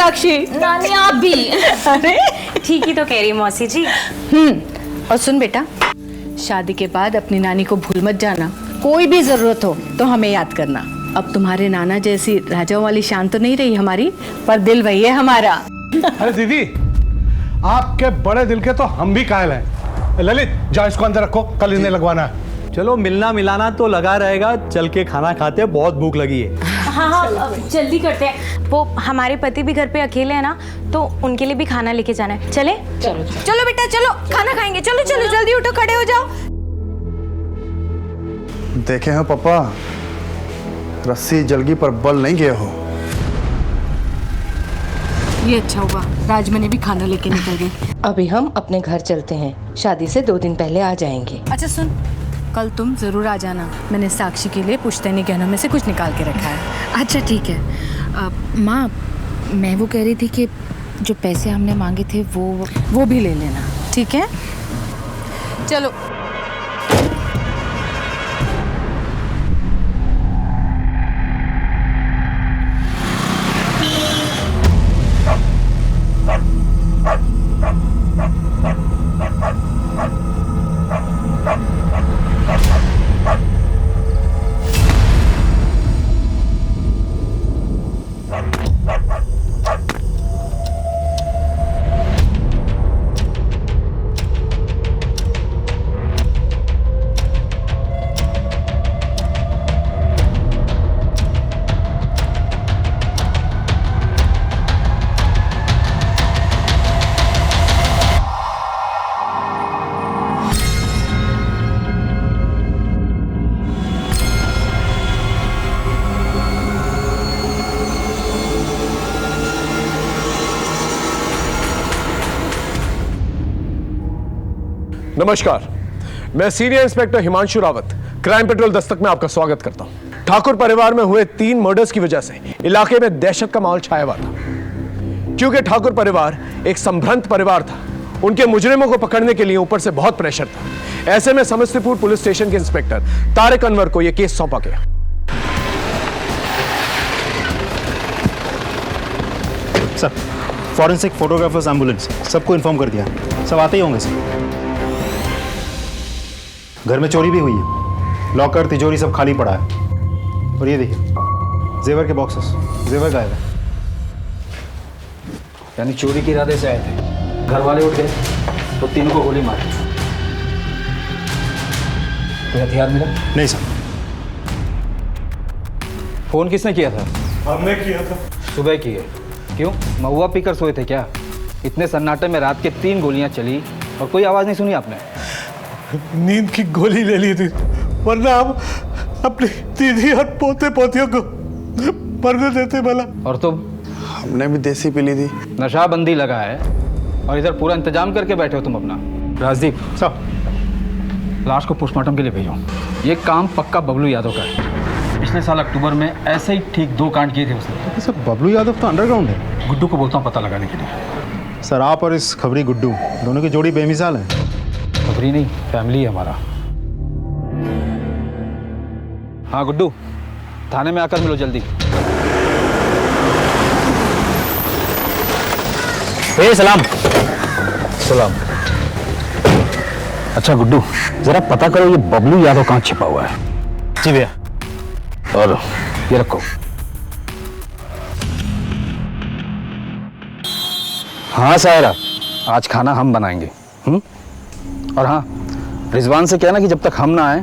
साक्षी। नानी आप भी। अरे ठीक ही तो कह रही मौसी जी। और सुन बेटा, शादी के बाद अपनी नानी को भूल मत जाना। कोई भी जरूरत हो तो हमें याद करना। अब तुम्हारे नाना जैसी राजाओं वाली शान तो नहीं रही हमारी, पर दिल वही है हमारा। अरे दीदी, आपके बड़े दिल के तो हम भी कायल हैं। ललित, जाओ इसको अंदर रखो, कल इन्हें लगवाना है। चलो, मिलना मिलाना तो लगा रहेगा। चल के खाना खाते हैं, बहुत भूख लगी है। हाँ, जल्दी करते हैं। वो हमारे पति भी घर पे अकेले हैं ना, तो उनके लिए भी खाना लेके जाना है। चले? चलो चलो बेटा चलो, खाना खाएंगे। चलो चलो जल्दी उठो, खड़े हो जाओ। देखे हैं पापा, रस्सी जलगी पर बल नहीं गए हो। ये अच्छा हुआ राजमनी भी खाना लेके निकल गई। अभी हम अपने घर चलते हैं, शादी से 2 दिन पहले आ जाएंगे। अच्छा सुन, कल तुम जरूर आ जाना। मैंने साक्षी के लिए पुश्तैनी गहनों में से कुछ निकाल के रखा है। अच्छा ठीक है। माँ, मैं वो कह रही थी कि जो पैसे हमने मांगे थे वो भी ले लेना, ठीक है? चलो। नमस्कार, मैं senior inspector Himanshu Rawat, crime petrol Dastak में आपका स्वागत करता हूं। ठाकुर परिवार में हुए 3 मर्डर्स की वजह से इलाके में दहशत का माहौल छाया हुआ था। क्योंकि ठाकुर परिवार एक संभ्रांत परिवार था, उनके मुजरिमों को पकड़ने के लिए ऊपर से बहुत प्रेशर था। ऐसे में समस्तीपुर पुलिस स्टेशन के इंस्पेक्टर तारिक अनवर को यह केस सौंपा गया। सर, फॉरेंसिक फोटोग्राफर्स एम्बुलेंस सबको इन्फॉर्म कर दिया। सब आते ही होंगे सर। घर में चोरी भी हुई है, लॉकर तिजोरी सब खाली पड़ा है। और ये देखिए, जेवर के बॉक्सेस, जेवर गायब है। यानी चोरी के इरादे से आए थे, घर वाले उठ गए तो तीनों को गोली मारी। कोई हथियार मिला? नहीं सर। फोन किसने किया था? हमने किया था। सुबह किए। क्यों, महुआ पीकर सोए थे क्या? इतने सन्नाटे में रात के 3 गोलियां चली और कोई आवाज नहीं सुनी आपने? नींद की गोली ले ली थी, वरना हम अपनी दीदी और पोते पोतियों को मरने देते भला। और तुम? हमने भी देसी पी ली थी। नशाबंदी लगा है और इधर पूरा इंतजाम करके बैठे हो तुम अपना। राजदीप सर, लाश को पोस्टमार्टम के लिए भेजो। ये काम पक्का बबलू यादव का है। पिछले साल अक्टूबर में ऐसे ही ठीक 2 कांड किए थे उसने। सर, बबलू यादव तो अंडरग्राउंड है। गुड्डू को बोलता हूँ पता लगाने के लिए। सर, आप और इस खबरी गुड्डू दोनों की जोड़ी बेमिसाल है। खबरी नहीं, फैमिली है हमारा। हाँ गुड्डू, थाने में आकर मिलो जल्दी। सलाम। सलाम। अच्छा गुड्डू, जरा पता करो ये बबलू यादव कहाँ छिपा हुआ है। जी भैया। और ये रखो। हाँ सायरा, आज खाना हम बनाएंगे। और हाँ, रिजवान से कहना कि जब तक हम ना आए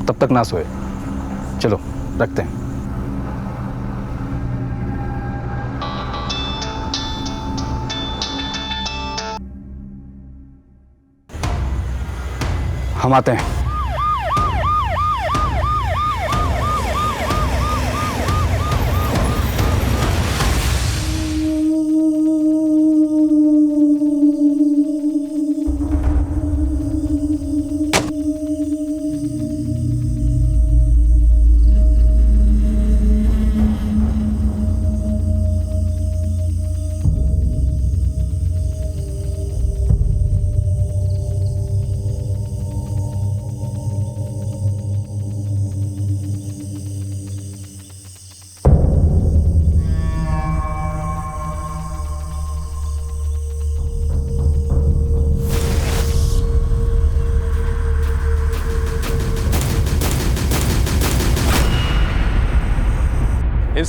तब तक ना सोए। चलो रखते हैं। हम आते हैं।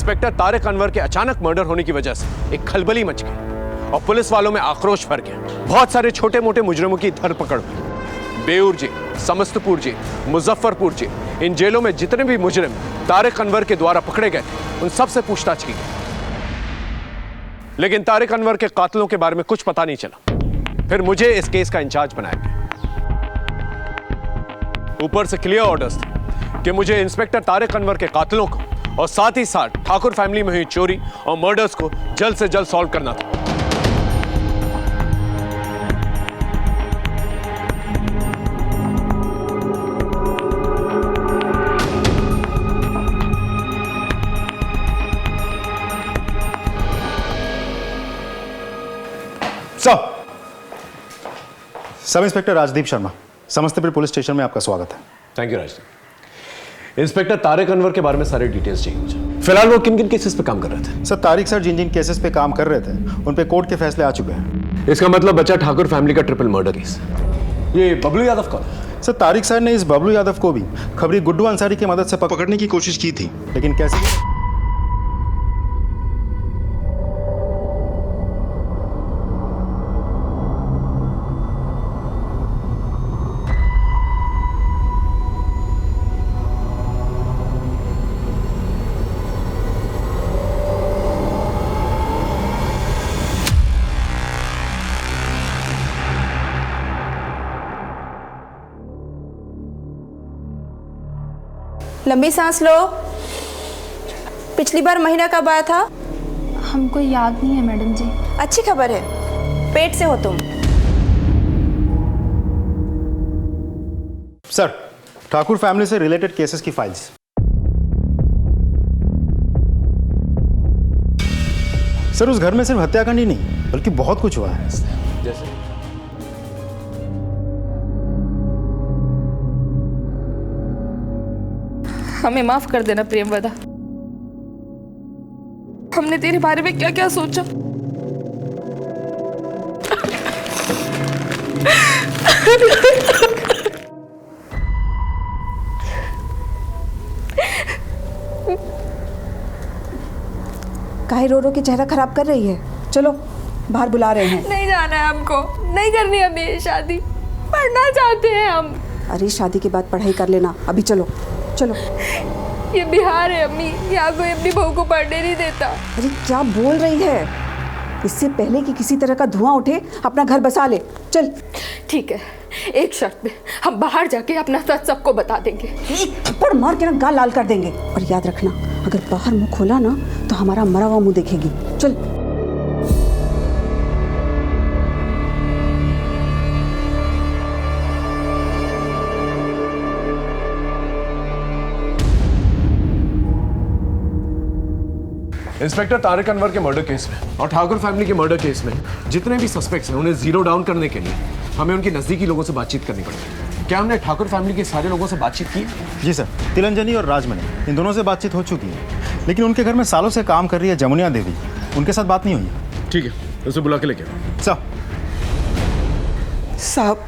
इंस्पेक्टर तारिक अनवर के अचानक मर्डर होने की वजह से एक खलबली मच गई और पुलिस वालों में आक्रोश भर गया। बहुत सारे छोटे मोटे मुजरिमों की धरपकड़ हुई। Beur jail, Samastipur jail, Muzaffarpur jail, इन जेलों में जितने भी मुजरिम तारिक अनवर के द्वारा पकड़े गए थे उन सब से पूछताछ की गई, लेकिन तारिक अनवर के कातिलों के बारे में कुछ पता नहीं चला। फिर मुझे इस केस का इंचार्ज बनाया गया। ऊपर से क्लियर ऑर्डर्स थे कि मुझे इंस्पेक्टर तारिक अनवर के कातिलों को और साथ ही साथ ठाकुर फैमिली में हुई चोरी और मर्डर्स को जल्द से जल्द सॉल्व करना था। Sub inspector Rajdeep Sharma, Samastipur police station में आपका स्वागत है। Thank you Rajdeep. Inspector Tariq Anwar के बारे में सारे डिटेल्स चाहिए मुझे। फिलहाल वो किन किन केसेस पे काम कर रहे थे? सर, तारिक सर जिन जिन केसेस पे काम कर रहे थे उन पे कोर्ट के फैसले आ चुके हैं। इसका मतलब बचा ठाकुर फैमिली का ट्रिपल मर्डर केस। ये बबलू यादव कौन है? सर, तारिक सर ने इस बबलू यादव को भी खबरी गुड्डू अंसारी की मदद से पकड़ने की कोशिश की थी, लेकिन कैसे? लंबी सांस लो। पिछली बार महीना कब आया था? हमको याद नहीं है मैडम जी। अच्छी खबर है, पेट से हो तुम। सर, ठाकुर फैमिली से रिलेटेड केसेस की फाइल्स। सर, उस घर में सिर्फ हत्याकांड ही नहीं बल्कि बहुत कुछ हुआ है। जैसे हमें माफ कर देना प्रियंवदा। हमने तेरे बारे में क्या क्या सोचा। काहे रो रो के चेहरा खराब कर रही है? चलो बाहर बुला रहे हैं। नहीं जाना है हमको, नहीं करनी हमें ये शादी, पढ़ना चाहते हैं हम। अरे शादी के बाद पढ़ाई कर लेना, अभी चलो चलो। ये बिहार है अम्मी, यहाँ कोई अपनी बहू को पढ़ने नहीं देता। अरे क्या बोल रही है? इससे पहले कि किसी तरह का धुआं उठे अपना घर बसा ले। चल। ठीक है, एक शर्त पे, हम बाहर जाके अपना सच सबको बता देंगे। एक थप्पड़ मार के ना गाल लाल कर देंगे। और याद रखना, अगर बाहर मुंह खोला ना तो हमारा मरा हुआ मुंह देखेगी। चल। इंस्पेक्टर तारिक अनवर के मर्डर केस में और ठाकुर फैमिली के मर्डर केस में जितने भी सस्पेक्ट्स हैं उन्हें जीरो डाउन करने के लिए हमें उनके नजदीकी लोगों से बातचीत करनी पड़ेगी। क्या हमने ठाकुर फैमिली के सारे लोगों से बातचीत की? जी सर, तिलंजनी और राजमणि, इन दोनों से बातचीत हो चुकी है, लेकिन उनके घर में सालों से काम कर रही है जमुनिया देवी, उनके साथ बात नहीं हुई है। ठीक है, उसे बुला के लेके आओ। साहब,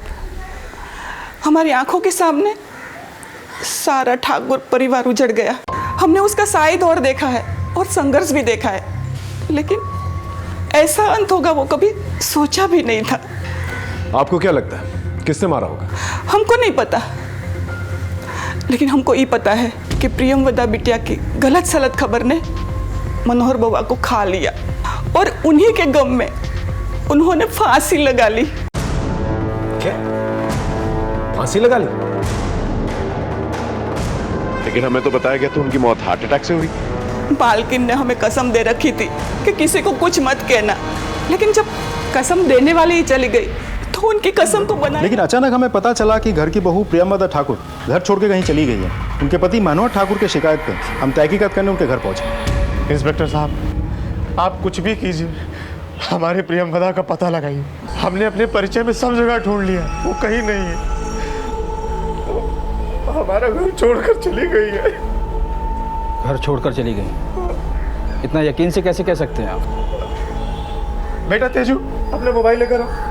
हमारी आंखों के सामने सारा ठाकुर परिवार उजड़ गया। हमने उसका साई दौर देखा है और संघर्ष भी देखा है, लेकिन ऐसा अंत होगा वो कभी सोचा भी नहीं था। आपको क्या लगता है किसने मारा होगा? हमको नहीं पता, लेकिन हमको ये पता है कि प्रियंवदा बिटिया की गलत सलत खबर ने मनोहर बउआ को खा लिया और उन्हीं के गम में उन्होंने फांसी लगा ली। क्या? फांसी लगा ली? लेकिन हमें तो बताया गया था उनकी मौत हार्ट अटैक से हुई। बालकिन ने हमें कसम दे रखी थी कि किसी को कुछ मत कहना, लेकिन जब कसम देने वाली ही चली गई तो उनकी कसम को बना। लेकिन अचानक हमें पता चला कि घर की बहू प्रियंवदा ठाकुर घर छोड़ के कहीं चली गई है। उनके पति मनोहर ठाकुर की शिकायत पे हम तहकीकात करने उनके घर पहुंचे। इंस्पेक्टर साहब, आप कुछ भी कीजिए, हमारे प्रियंवदा का पता लगाइए। हमने अपने परिचय में सब जगह ढूंढ लिया, वो कहीं नहीं है। हमारा घर छोड़कर चली गई है। घर छोड़कर चली गई? इतना यकीन से कैसे कह सकते हैं आप? बेटा तेजू, अपने मोबाइल लेकर आओ।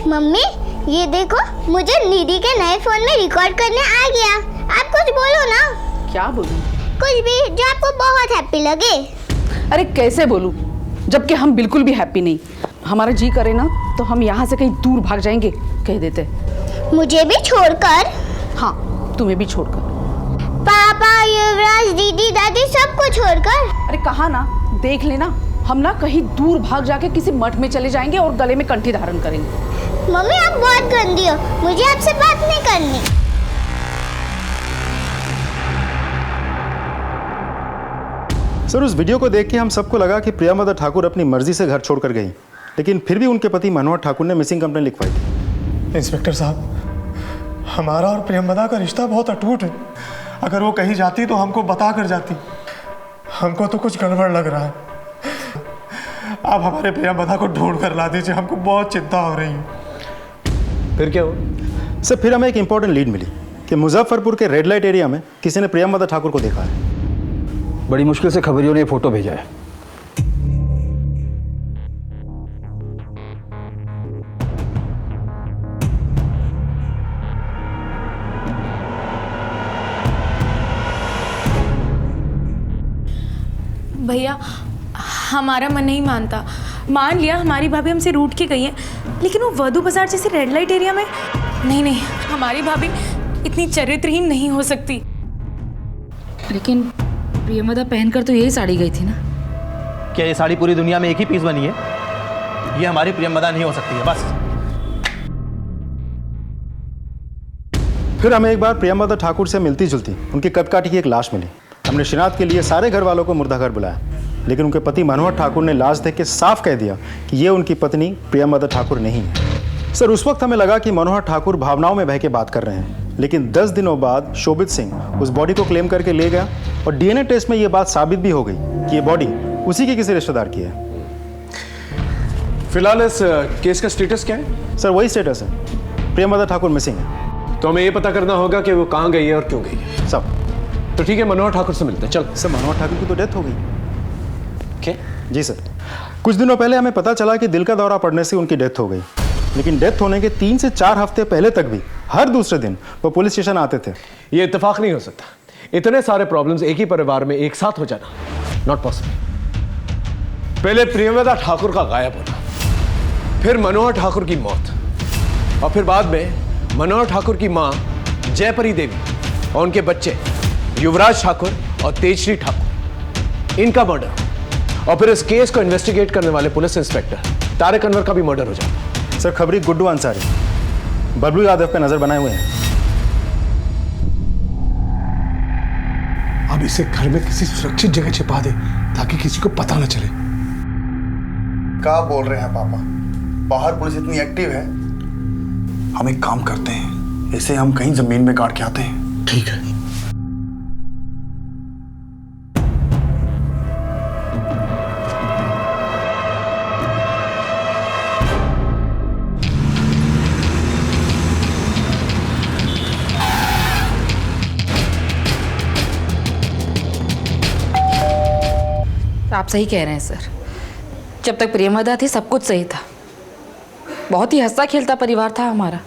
मम्मी, ये देखो, मुझे निधि के नए फोन में रिकॉर्ड करने आ गया। आप कुछ बोलो ना। क्या बोलूं? कुछ भी जो आपको बहुत हैप्पी लगे। अरे कैसे बोलूं जबकि हम बिल्कुल भी हैप्पी नहीं। हमारा जी करे ना तो हम यहाँ से कहीं दूर भाग जाएंगे, कह देते। मुझे भी छोड़कर? हाँ, तुम्हें भी छोड़कर। पापा, युवराज, दीदी, दादी सबको छोड़कर? अरे कहा ना, देख लेना, हम ना कहीं दूर भाग जाके किसी मठ में चले जाएंगे और गले में कंठी धारण करेंगे। मम्मी आप बहुत गंदी हो, मुझे आपसे बात नहीं करनी। सर, उस वीडियो को देख के हम सबको लगा कि प्रियंवदा ठाकुर अपनी मर्जी से घर छोड़कर गई, लेकिन फिर भी उनके पति मनोहर ठाकुर ने मिसिंग कंप्लेंट लिखवाई थी। इंस्पेक्टर साहब, हमारा और प्रियंवदा का रिश्ता बहुत अटूट है। अगर वो कहीं जाती तो हमको बता कर जाती। हमको तो कुछ गड़बड़ लग रहा है। आप हमारे प्रियंवदा को ढूंढ कर ला दीजिए, हमको बहुत चिंता हो रही है। फिर क्या हुआ? सर, फिर हमें एक इंपॉर्टेंट लीड मिली कि मुजफ्फरपुर के रेड लाइट एरिया में किसी ने प्रियंवदा ठाकुर को देखा है। बड़ी मुश्किल से खबरियों ने ये फोटो भेजा है। भैया, हमारा मन नहीं मानता। मान लिया हमारी भाभी हमसे रूठ के गई है, लेकिन वो वधू बाजार जैसे रेड लाइट एरिया में नहीं, हमारी भाभी इतनी चरित्रहीन नहीं हो सकती। लेकिन प्रियंवदा पहनकर तो यही साड़ी गई थी ना। क्या ये साड़ी पूरी दुनिया में एक ही पीस बनी है? ये हमारी प्रियंवदा नहीं हो सकती है, बस। फिर हमें एक बार प्रियंवदा ठाकुर से मिलती जुलती उनकी कदकाठी की एक लाश मिली। हमने शिनाख्त के लिए सारे घर वालों को मुर्दाघर बुलाया, लेकिन उनके पति मनोहर ठाकुर ने लाश देख के साफ कह दिया कि ये उनकी पत्नी प्रियंवदा ठाकुर नहीं है। सर, उस वक्त हमें लगा कि मनोहर ठाकुर भावनाओं में बह के बात कर रहे हैं, लेकिन 10 दिनों बाद शोभित सिंह उस बॉडी को क्लेम करके ले गया और डीएनए टेस्ट में ये बात साबित भी हो गई कि ये बॉडी उसी के किसी रिश्तेदार की है। फिलहाल इस केस का स्टेटस क्या है? सर, वही स्टेटस है, प्रियंवदा ठाकुर मिसिंग है। तो हमें ये पता करना होगा कि वो कहाँ गई है और क्यों गई है। सब तो ठीक है, मनोहर ठाकुर से मिलते हैं। चल। सर, मनोहर ठाकुर की तो डेथ हो गई। क्या? जी सर, कुछ दिनों पहले हमें पता चला कि दिल का दौरा पड़ने से उनकी डेथ हो गई, लेकिन डेथ होने के 3 से 4 हफ्ते पहले तक भी हर दूसरे दिन वो पुलिस स्टेशन आते थे। ये इत्तेफाक नहीं हो सकता। इतने सारे प्रॉब्लम्स एक ही परिवार में एक साथ हो जाना नॉट पॉसिबल। पहले प्रियंवदा ठाकुर का गायब होना, फिर मनोहर ठाकुर की मौत, और फिर बाद में मनोहर ठाकुर की मां जयपरी देवी और उनके बच्चे युवराज ठाकुर और तेजश्री ठाकुर, इनका मर्डर। और फिर इस केस को इन्वेस्टिगेट करने वाले पुलिस इंस्पेक्टर तारिक अनवर का भी मर्डर हो जाता। सर, खबरी गुड्डू अंसारी बबलू यादव पे नजर बनाए हुए हैं। अब इसे घर में किसी सुरक्षित जगह छिपा दे ताकि किसी को पता न चले। क्या बोल रहे हैं पापा? बाहर पुलिस इतनी एक्टिव है। हम एक काम करते हैं, इसे हम कहीं जमीन में गाड़ के आते हैं। ठीक है। आप सही कह रहे हैं सर। जब तक प्रियंवदा थी सब कुछ सही था। बहुत ही हंसता खेलता परिवार था हमारा।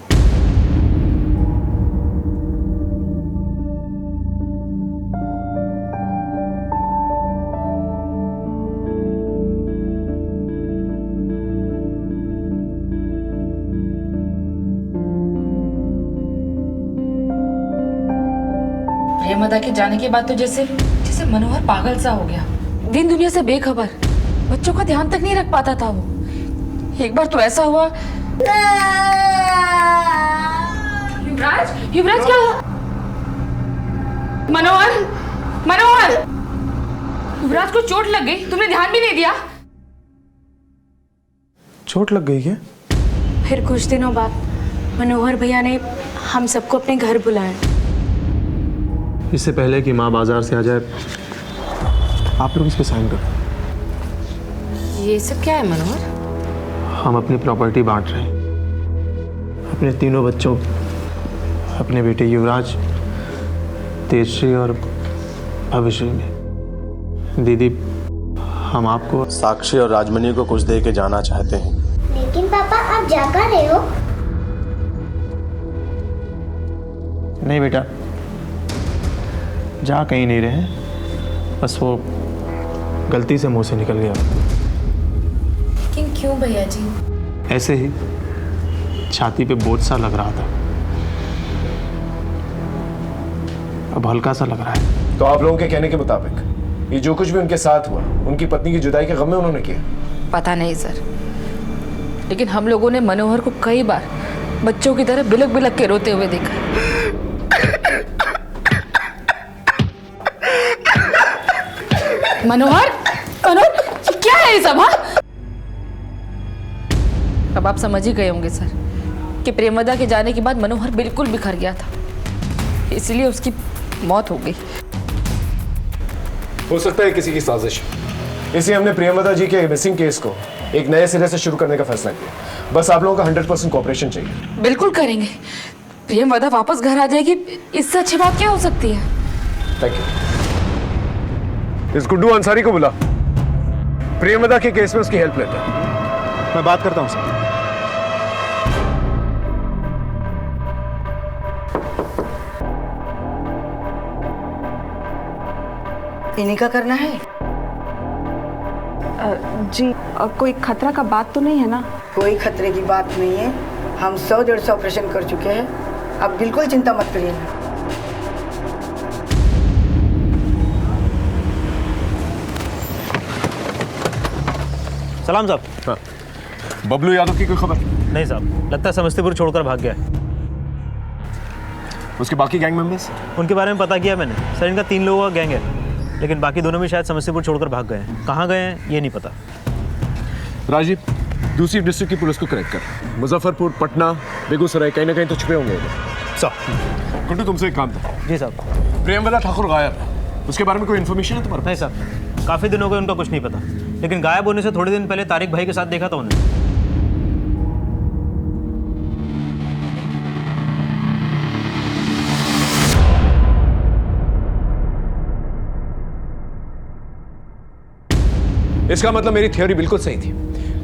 प्रियंवदा के जाने के बाद तो जैसे मनोहर पागल सा हो गया, दिन दुनिया से बेखबर, बच्चों का ध्यान तक नहीं रख पाता था वो। एक बार तो ऐसा हुआ। युवराज क्या हुआ? मनोहर युवराज को चोट लग गई, तुमने ध्यान भी नहीं दिया। चोट लग गई क्या? फिर कुछ दिनों बाद मनोहर भैया ने हम सबको अपने घर बुलाया। इससे पहले कि माँ बाजार से आ जाए, आप लोग इस पे साइन करो। ये सब क्या है मनोहर? हम अपनी प्रॉपर्टी बांट रहे हैं अपने तीनों बच्चों, अपने बेटे युवराज, तेजश्री और भविश्री में। दीदी, हम आपको साक्षी और राजमणि को कुछ दे के जाना चाहते हैं। लेकिन पापा आप जा कर रहे हो? नहीं बेटा, जा कहीं नहीं रहे हैं, बस वो गलती से मुंह से निकल गया। लेकिन क्यों भैया जी? ऐसे ही छाती पे बोझ सा लग रहा था, अब हल्का सा लग रहा है। तो आप लोगों के कहने के मुताबिक ये जो कुछ भी उनके साथ हुआ उनकी पत्नी की जुदाई के गम में उन्होंने किया? पता नहीं सर, लेकिन हम लोगों ने मनोहर को कई बार बच्चों की तरह बिलक बिलक के रोते हुए देखा। मनोहर, मनोहर, क्या है ये सब? अब आप समझ ही गए होंगे सर कि प्रेमदा के जाने के बाद मनोहर बिल्कुल बिखर गया था, इसलिए उसकी मौत हो गई। हो सकता है किसी की साजिश, इसलिए हमने प्रियमदा जी के मिसिंग केस को एक नए सिरे से शुरू करने का फैसला किया। बस आप लोगों का 100% कोऑपरेशन चाहिए। बिल्कुल करेंगे। प्रियमदा वापस घर आ जाएगी, इससे अच्छी बात क्या हो सकती है? Thank you. इस गुड्डू अंसारी को बुला, प्रियमदा के केस में उसकी हेल्प लेते हैं। मैं बात करता हूं सर। इन्हीं का करना है? जी, कोई खतरा का बात तो नहीं है ना? कोई खतरे की बात नहीं है। हम 100-150 ऑपरेशन कर चुके हैं, अब बिल्कुल चिंता मत करिए। सलाम साहब। हाँ। बबलू यादव की कोई खबर? नहीं साहब, लगता है समस्तीपुर छोड़कर भाग गया है। उसके बाकी गैंग मेंबर्स? उनके बारे में पता किया मैंने सर, इनका 3 लोगों का गैंग है, लेकिन बाकी दोनों भी शायद समस्तीपुर छोड़कर भाग गए हैं। कहाँ गए हैं ये नहीं पता। राजीव, दूसरी डिस्ट्रिक्ट की पुलिस को कनेक्ट कर। मुजफ्फरपुर, पटना, बेगूसराय, कहीं ना कहीं तो छुपे होंगे साहब। गुड्डू, तुमसे एक काम था। जी साहब। प्रियमदा ठाकुर गायब है, उसके बारे में कोई इन्फॉर्मेशन है तुम्हारे? नहीं साहब, काफ़ी दिन हो गए, उनका कुछ नहीं पता, लेकिन गायब होने से थोड़े दिन पहले तारिक भाई के साथ देखा था उन्हें। इसका मतलब मेरी थ्योरी बिल्कुल सही थी।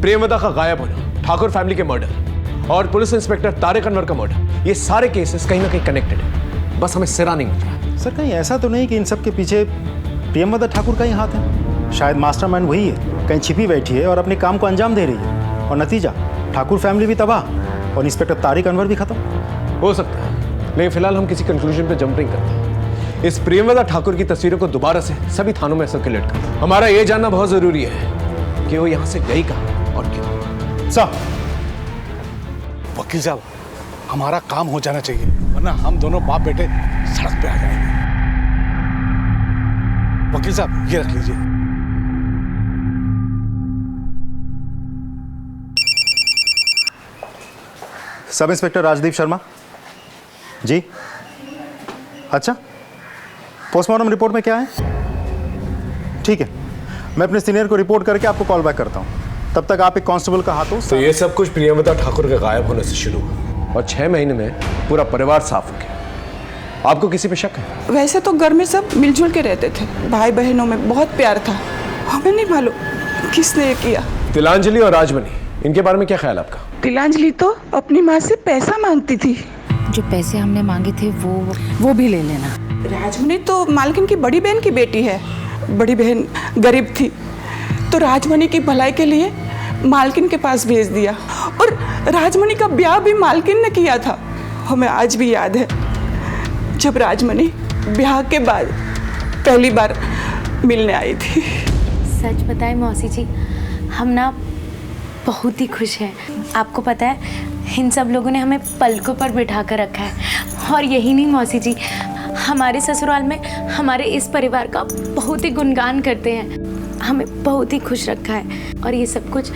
प्रियमदा का गायब होना, ठाकुर फैमिली के मर्डर और पुलिस इंस्पेक्टर तारिक अनवर का मर्डर, ये सारे केसेस कहीं ना कहीं कनेक्टेड है। बस हमें सिरा नहीं मिल रहा। सर, कहीं ऐसा तो नहीं कि इन सब के पीछे प्रियमदा ठाकुर का ही हाथ है? शायद मास्टरमाइंड वही है, कहीं छिपी बैठी है और अपने काम को अंजाम दे रही है, और नतीजा ठाकुर फैमिली भी तबाह और इंस्पेक्टर तारिक अनवर भी खत्म। हो सकता है, लेकिन फिलहाल हम किसी कंक्लूजन पे जंप नहीं करते। इस प्रियमदा ठाकुर की तस्वीरों को दोबारा से सभी थानों में सर्कुलेट कर। हमारा यह जानना बहुत जरूरी है कि वो यहां से गई कहां और क्यों। साहब, वकील साहब, हमारा काम हो जाना चाहिए, वरना हम दोनों बाप बेटे सड़क पे आ जाएंगे। वकील साहब, ये रख लीजिए। Sub inspector Rajdeep Sharma ji. अच्छा, पोस्टमार्टम रिपोर्ट में क्या है? ठीक है, मैं अपने सीनियर को रिपोर्ट करके आपको कॉल बैक करता हूं। तब तक आप एक कांस्टेबल का हाथों। तो ये सब कुछ प्रियमदा ठाकुर के गायब होने से शुरू हुआ और 6 महीने में पूरा परिवार साफ हो गया। आपको किसी पे शक है? वैसे तो घर में सब मिलजुल के रहते थे, भाई बहनों में बहुत प्यार था। हमें नहीं मालूम किसने ये किया। तिलांजलि और राजमणि, इनके बारे में क्या ख्याल आपका? तिलांजलि तो अपनी माँ से पैसा मांगती थी। जो पैसे हमने मांगे थे वो भी ले लेना। राजमणि तो मालकिन की बड़ी बहन की बेटी है। बड़ी बहन गरीब थी तो राजमणि की भलाई के लिए मालकिन के पास भेज दिया, और राजमणि का ब्याह भी मालकिन ने किया था। हमें आज भी याद है जब राजमणि ब्याह के बाद पहली बार मिलने आई थी। सच बताएं मौसी जी, हम ना बहुत ही खुश हैं। आपको पता है, इन सब लोगों ने हमें पलकों पर बिठा कर रखा है। और यही नहीं मौसी जी, हमारे ससुराल में हमारे इस परिवार का बहुत ही गुणगान करते हैं। हमें बहुत ही खुश रखा है, और ये सब कुछ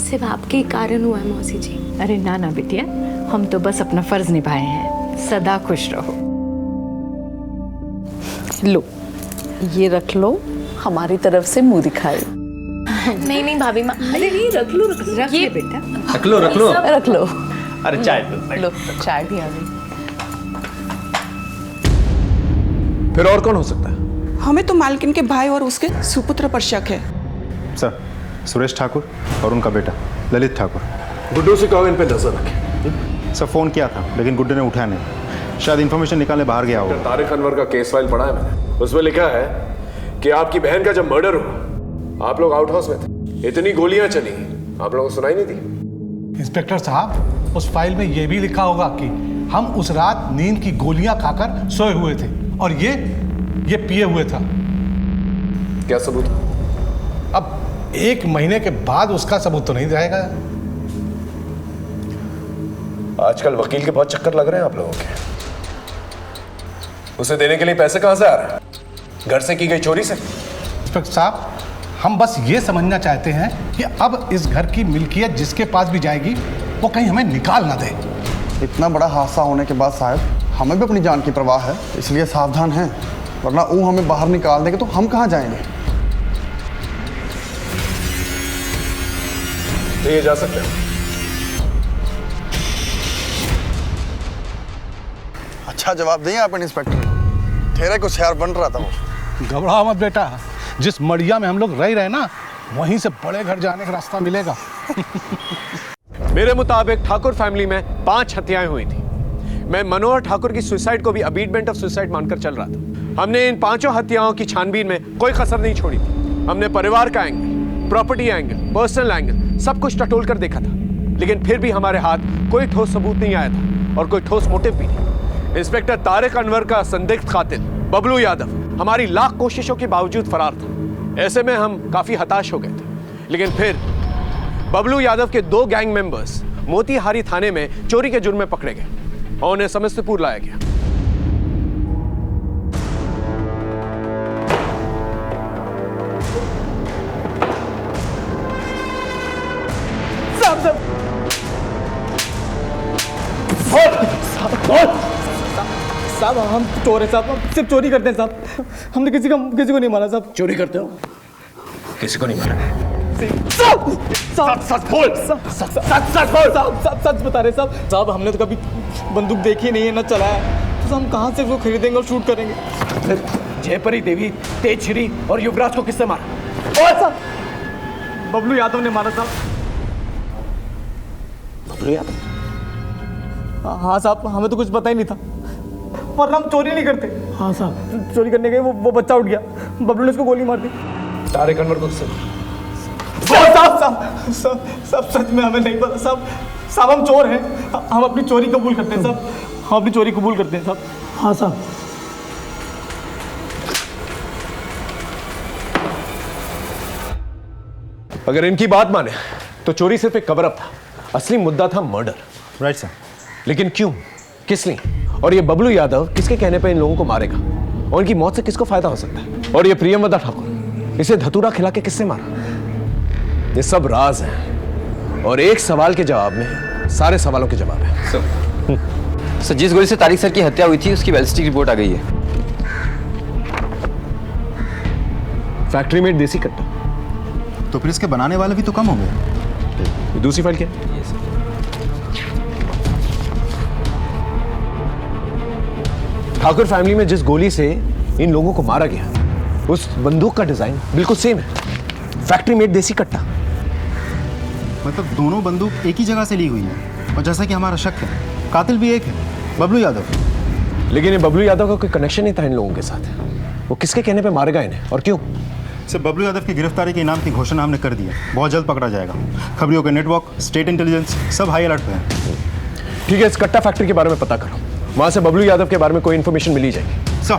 सिर्फ आपके ही कारण हुआ है मौसी जी। अरे ना ना बिटिया, हम तो बस अपना फर्ज निभाए हैं। सदा खुश रहो। लो, ये रख लो, हमारी तरफ से मुंह दिखाए। नहीं नहीं भाभी माँ, अरे नहीं, रख लो ये बेटा, रख लो रख लो। अरे चाय लो, चाय भी आ गई। फिर और कौन हो सकता है? हमें तो मालकिन के भाई और उसके सुपुत्र पर शक है। सर, सुरेश ठाकुर और उनका बेटा ललित ठाकुर। गुड्डू से कहो इन पे नजर रखें। सर, फोन किया था लेकिन गुड्डू ने उठाया नहीं। शायद इन्फॉर्मेशन निकालने बाहर गया होगा। तारिक अनवर का केस फाइल पढ़ा है मैंने, उसमें लिखा है कि आपकी बहन का जब मर्डर हुआ आप लोग आउट हाउस में थे, इतनी गोलियां चली आप लोगों को सुनाई नहीं दी। इंस्पेक्टर साहब, उस फाइल में यह भी लिखा होगा कि हम उस रात नींद की गोलियां खाकर सोए हुए थे और ये पिए हुए था। क्या सबूत? अब 1 महीने के बाद उसका सबूत तो नहीं रहेगा। आजकल वकील के बहुत चक्कर लग रहे हैं आप लोगों के। उसे देने के लिए पैसे कहां से आ रहे हैं? घर से की गई चोरी से? इंस्पेक्टर साहब, हम बस ये समझना चाहते हैं कि अब इस घर की मिल्कियत जिसके पास भी जाएगी वो कहीं हमें निकाल ना दे। इतना बड़ा हादसा होने के बाद साहब हमें भी अपनी जान की परवाह है, इसलिए सावधान हैं, वरना वो हमें बाहर निकाल देंगे तो हम कहाँ जाएंगे। तो ये जा सकते हैं। अच्छा जवाब दें आप इंस्पेक्टर, ठहरे कुछ यार बन रहा था वो। घबराओ मत बेटा, जिस मड़िया में हम लोग रह रहे ना वहीं से बड़े घर जाने का रास्ता मिलेगा। मेरे मुताबिक ठाकुर फैमिली में 5 हत्याएं हुई थी। मैं मनोहर ठाकुर की सुसाइड को भी अबीटमेंट ऑफ सुसाइड मानकर चल रहा था। हमने इन 5 हत्याओं की छानबीन में कोई कसर नहीं छोड़ी थी। हमने परिवार का angle, property angle, personal angle सब कुछ टटोल कर देखा था, लेकिन फिर भी हमारे हाथ कोई ठोस सबूत नहीं आया था और कोई ठोस मोटिव भी नहीं। इंस्पेक्टर तारिक अनवर का संदिग्ध कातिल बबलू यादव हमारी लाख कोशिशों के बावजूद फरार था। ऐसे में हम काफी हताश हो गए थे, लेकिन फिर बबलू यादव के 2 गैंग मेंबर्स मोतीहारी थाने में चोरी के जुर्म में पकड़े गए और उन्हें समस्तीपुर लाया गया। साहब हम चोर हैं साहब, सिर्फ चोरी करते हैं साहब, हमने किसी को नहीं मारा साहब। चोरी करते हो? किसी को नहीं मारा? सच बोल, सच बता रहे साहब, हमने तो कभी बंदूक देखी नहीं है, ना चलाया, तो हम कहाँ से वो खरीदेंगे और शूट करेंगे। जयपरी देवी, तेज श्री और युवराज को किसने मारा? और साहब बबलू यादव ने मारा साहब। बबलू यादव? हाँ साहब, हमें तो कुछ पता ही नहीं था, वरना हम चोरी नहीं करते। हाँ साहब, चोरी करने गए वो बच्चा उठ गया, बबलू ने उसको गोली मार दी। तारिक अनवर को साहब सच में हमें नहीं पता साहब, हम चोर हैं, हम अपनी चोरी कबूल करते हैं साहब, हम अपनी चोरी कबूल करते हैं साहब। हाँ साहब। अगर इनकी बात माने तो चोरी सिर्फ एक कवर अप था, असली मुद्दा था मर्डर। Right sir. लेकिन क्यों, किस लिए, और ये बबलू यादव किसके कहने पर इन लोगों को मारेगा, और इनकी मौत से किसको फायदा हो सकता है, और ये प्रियंवदा ठाकुर, इसे धतूरा खिला के किसने मारा? ये सब राज हैं और एक सवाल के जवाब में सारे सवालों के जवाब है। सर जिस गोली से तारिक सर की हत्या हुई थी उसकी बैलिस्टिक रिपोर्ट आ गई है। फैक्ट्री मेड देसी कट्टा। तो फिर इसके बनाने वाले भी तो कम हो गए। दूसरी फाइल क्या? ठाकुर फैमिली में जिस गोली से इन लोगों को मारा गया उस बंदूक का डिजाइन बिल्कुल सेम है, फैक्ट्री मेड देसी कट्टा। मतलब दोनों बंदूक एक ही जगह से ली हुई है, और जैसा कि हमारा शक है कातिल भी एक है, बबलू यादव। लेकिन ये बबलू यादव का कोई कनेक्शन नहीं था इन लोगों के साथ। वो किसके कहने पे मारेगा इन्हें और क्यों? सिर्फ बबलू यादव की गिरफ्तारी के इनाम की घोषणा हमने कर दी है, बहुत जल्द पकड़ा जाएगा। खबरियों के नेटवर्क, स्टेट इंटेलिजेंस सब हाई अलर्ट पे हैं। ठीक है, इस कट्टा फैक्ट्री के बारे में पता करो, वहां से बबलू यादव के बारे में कोई इंफॉर्मेशन मिली जाएगी। सर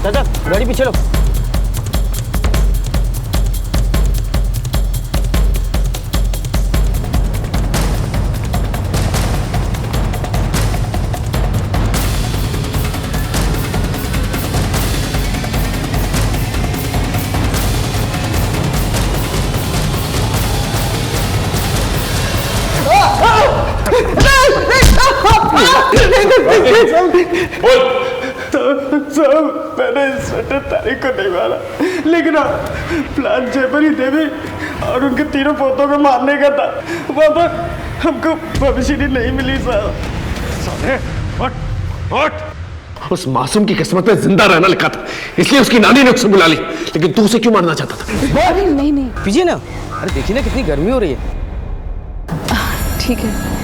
चाचा गाड़ी पीछे लो। सब मैंने इंस्पेक्टर तारिक को नहीं मारा, लेकिन प्लान जयपरी देवी और उनके तीनों पोतों को मारने का था। वहाँ पर हमको भविष्य नहीं मिली साहब। उस मासूम की किस्मत में जिंदा रहना लिखा था, इसलिए उसकी नानी ने उसे बुला ली। लेकिन तू उसे क्यों मारना चाहता था? अरे नहीं पीजिए ना। अरे देखिए ना कितनी गर्मी हो रही है। ठीक है।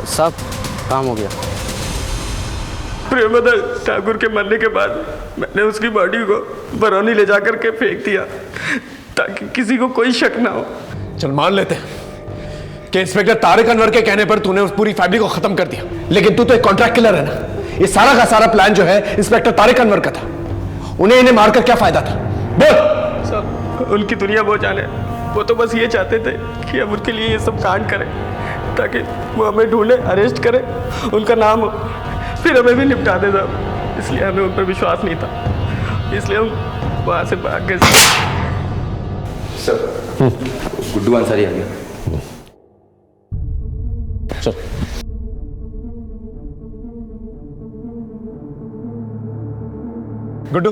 साहब काम हो गया। प्रेमदा ठाकुर के मरने के बाद मैंने उसकी बॉडी को बरौनी ले जाकर के फेंक दिया ताकि किसी को कोई शक ना हो। चल मान लेते हैं कि इंस्पेक्टर तारिक अनवर के कहने पर तूने उस पूरी फैमिली को खत्म कर दिया, लेकिन तू तो एक कॉन्ट्रैक्ट किलर है ना। ये सारा का सारा प्लान जो है इंस्पेक्टर तारिक अनवर का था। उन्हें इन्हें मारकर क्या फायदा था? बोल। सब उनकी दुनिया वो जाने, वो तो बस ये चाहते थे कि हम उनके लिए ये सब कांड करें ताकि वो हमें ढूंढे, अरेस्ट करे, उनका नाम हो, फिर हमें भी निपटा दे साहब। इसलिए हमें उन पर विश्वास नहीं था, इसलिए हम वहाँ से भाग गए। सर गुड्डू अंसारी आ गया। चल। गुड्डू,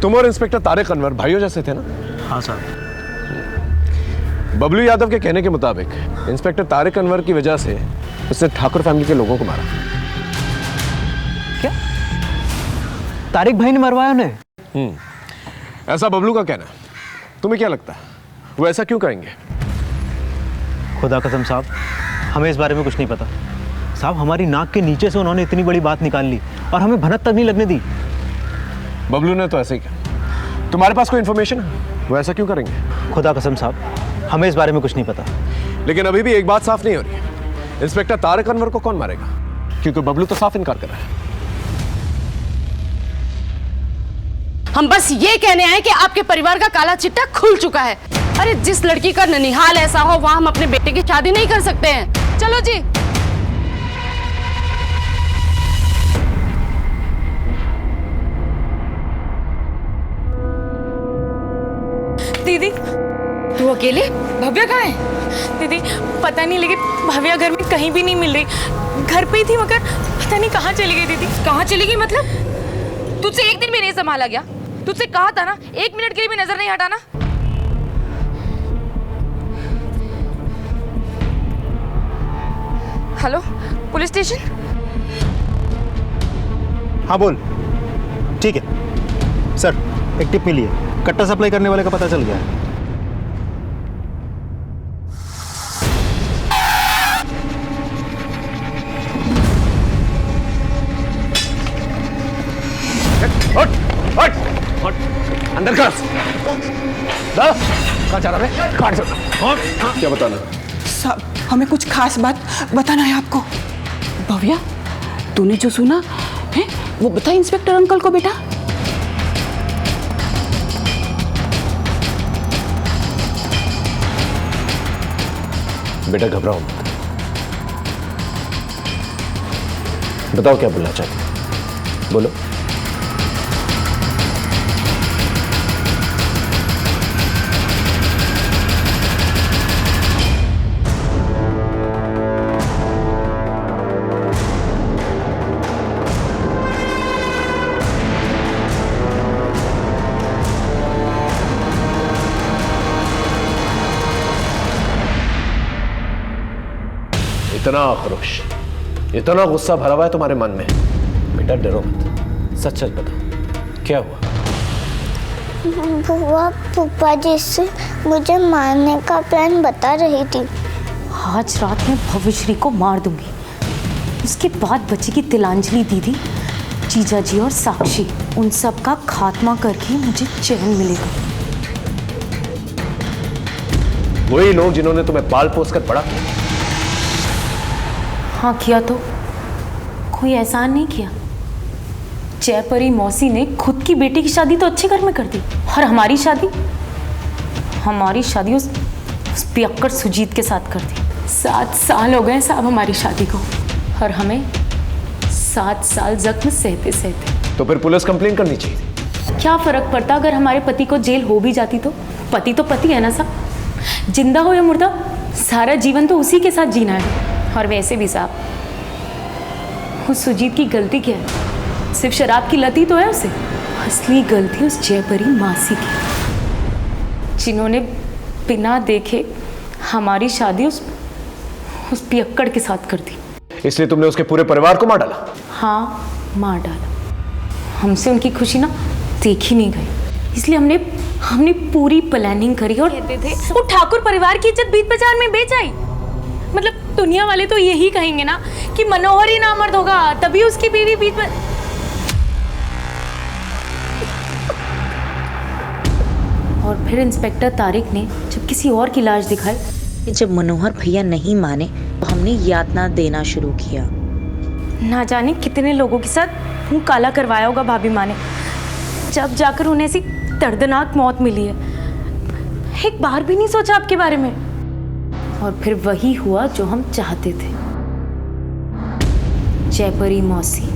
तुम और इंस्पेक्टर तारिक अनवर भाइयों जैसे थे ना? हाँ साहब। बबलू यादव के कहने के मुताबिक इंस्पेक्टर तारिक अनवर की वजह से उसने ठाकुर फैमिली के लोगों को मारा। क्या तारिक भाई ने मरवाया उन्हें? ऐसा बबलू का कहना है। तुम्हें क्या लगता है वो ऐसा क्यों करेंगे? खुदा कसम साहब, हमें इस बारे में कुछ नहीं पता साहब। हमारी नाक के नीचे से उन्होंने इतनी बड़ी बात निकाल ली और हमें भनक तक नहीं लगने दी। बबलू ने तो ऐसे ही किया। तुम्हारे पास कोई इंफॉर्मेशन है वो ऐसा क्यों करेंगे? खुदा कसम साहब, हमें इस बारे में कुछ नहीं पता। लेकिन अभी भी एक बात साफ नहीं हो रही है, इंस्पेक्टर तारिक अनवर को कौन मारेगा? क्योंकि बबलू तो साफ इनकार कर रहा है। हम बस ये कहने आए कि आपके परिवार का काला चिट्टा खुल चुका है। अरे जिस लड़की का ननिहाल ऐसा हो वहां हम अपने बेटे की शादी नहीं कर सकते हैं। चलो जी। दीदी तू अकेले? भव्या कहाँ है? दीदी पता नहीं, लेकिन भव्या घर में कहीं भी नहीं मिल रही। घर पे ही थी मगर पता नहीं कहाँ चली गई। दीदी कहाँ चली गई मतलब? तुझसे एक दिन भी नहीं संभाला गया? तुझसे कहा था ना एक मिनट के लिए भी नजर नहीं हटाना। Hello, police station? हाँ बोल। ठीक है सर, एक टिप मिली है, कट्टा सप्लाई करने वाले का पता चल गया है। अंदर कर। कहाँ जा रहा है? काट सकता। क्या बताना? साहब हमें कुछ खास बात बताना है आपको। भव्या, तूने जो सुना है वो बता इंस्पेक्टर अंकल को बेटा। बेटा घबराओ मत। बताओ क्या बोलना चाहते? बोलो। इतना आक्रोश, इतना गुस्सा भरा हुआ है तुम्हारे मन में। बेटा डरो मत, सच सच बताओ क्या हुआ? बुआ पुप्पा जी से मुझे मारने का प्लान बता रही थी। आज रात में भव्यश्री को मार दूंगी, उसके बाद बचेगी तिलांजलि दीदी, जीजा जी और साक्षी। उन सब का खात्मा करके मुझे चैन मिलेगा। वही लोग जिन्होंने तुम्हें पाल पोस कर बड़ा किया। हाँ किया तो, कोई एहसान नहीं किया। जयपरी मौसी ने खुद की बेटी की शादी तो अच्छे घर में कर दी, और हमारी शादी उस पियक्कड़ सुजीत के साथ कर दी। 7 साल हो गए साहब हमारी शादी को, और हमें 7 साल जख्म सहते सहते। तो फिर पुलिस कंप्लेन करनी चाहिए। क्या फर्क पड़ता अगर हमारे पति को जेल हो भी जाती तो? पति तो पति है ना साहब, जिंदा हो या मुर्दा, सारा जीवन तो उसी के साथ जीना है। और वैसे भी साहब, उस सुजीत की गलती क्या है? सिर्फ शराब की लत ही तो है उसे। असली गलती उस जयपरी मासी की, जिन्होंने बिना देखे हमारी शादी उस पियक्कड़ के साथ कर दी। इसलिए तुमने उसके पूरे परिवार को मार डाला? हाँ, मार डाला। हमसे उनकी खुशी ना देखी नहीं गई, इसलिए हमने पूरी प्लानिंग करी और कहते थे वो ठाकुर परिवार की इज्जत बीच बाजार में बेच आई। मतलब दुनिया वाले तो यही कहेंगे ना कि मनोहर ही नामर्द होगा, तभी उसकी बीवी बीच में। और फिर इंस्पेक्टर तारिक ने जब किसी और की लाश दिखाई, जब मनोहर भैया नहीं माने तो हमने यातना देना शुरू किया। ना जाने कितने लोगों के साथ मुंह काला करवाया होगा भाभी माँ ने, जब जाकर उन्हें ऐसी दर्दनाक मौत मिली है। एक बार भी नहीं सोचा आपके बारे में। और फिर वही हुआ जो हम चाहते थे। जयपरी मौसी,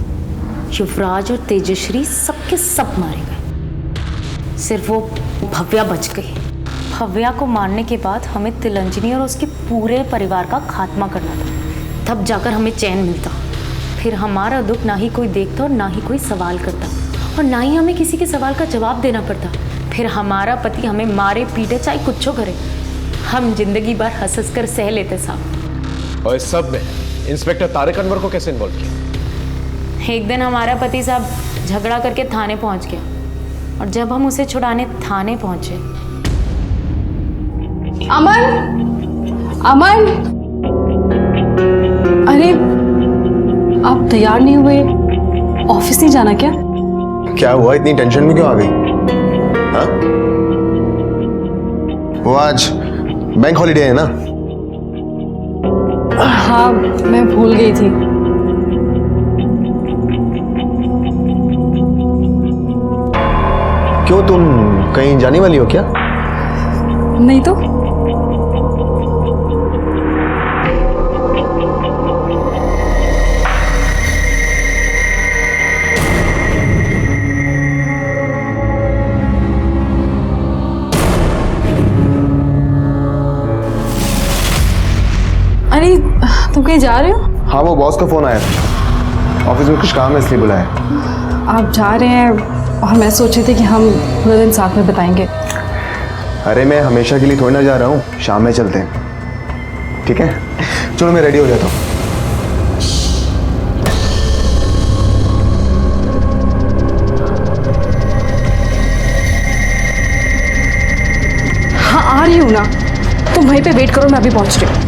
युवराज और तेजश्री सबके सब मारे गए, सिर्फ वो भव्या बच गई। भव्या को मारने के बाद हमें तिलंजनी और उसके पूरे परिवार का खात्मा करना था, तब जाकर हमें चैन मिलता। फिर हमारा दुख ना ही कोई देखता और ना ही कोई सवाल करता, और ना ही हमें किसी के सवाल का जवाब देना पड़ता। फिर हमारा पति हमें मारे पीटे चाहे कुछ करे, हम जिंदगी भर हंस हंस कर सह लेते साहब। और इस सब में इंस्पेक्टर तारिक अनवर को कैसे इन्वॉल्व किया? एक दिन हमारा पति साहब झगड़ा करके थाने पहुंच गया, और जब हम उसे छुड़ाने थाने पहुंचे। अमन, अमन, अरे आप तैयार नहीं हुए? ऑफिस नहीं जाना क्या? क्या हुआ, इतनी टेंशन में क्यों आ गई? हाँ? वो आज बैंक हॉलिडे है ना? हाँ, मैं भूल गई थी। क्यों, तुम कहीं जाने वाली हो क्या? नहीं तो। अरे तुम कहीं जा रहे हो? हाँ, वो बॉस का फोन आया था, ऑफिस में कुछ काम है इसलिए बुलाया। आप जा रहे हैं और मैं सोच रही थी कि हम पूरा दिन साथ में बिताएंगे। अरे मैं हमेशा के लिए थोड़ी ना जा रहा हूँ, शाम में चलते हैं, ठीक है? चलो मैं रेडी हो जाता हूँ। हाँ, आ रही हूँ ना, तुम वहीं पे वेट करो, मैं अभी पहुँच रही हूँ।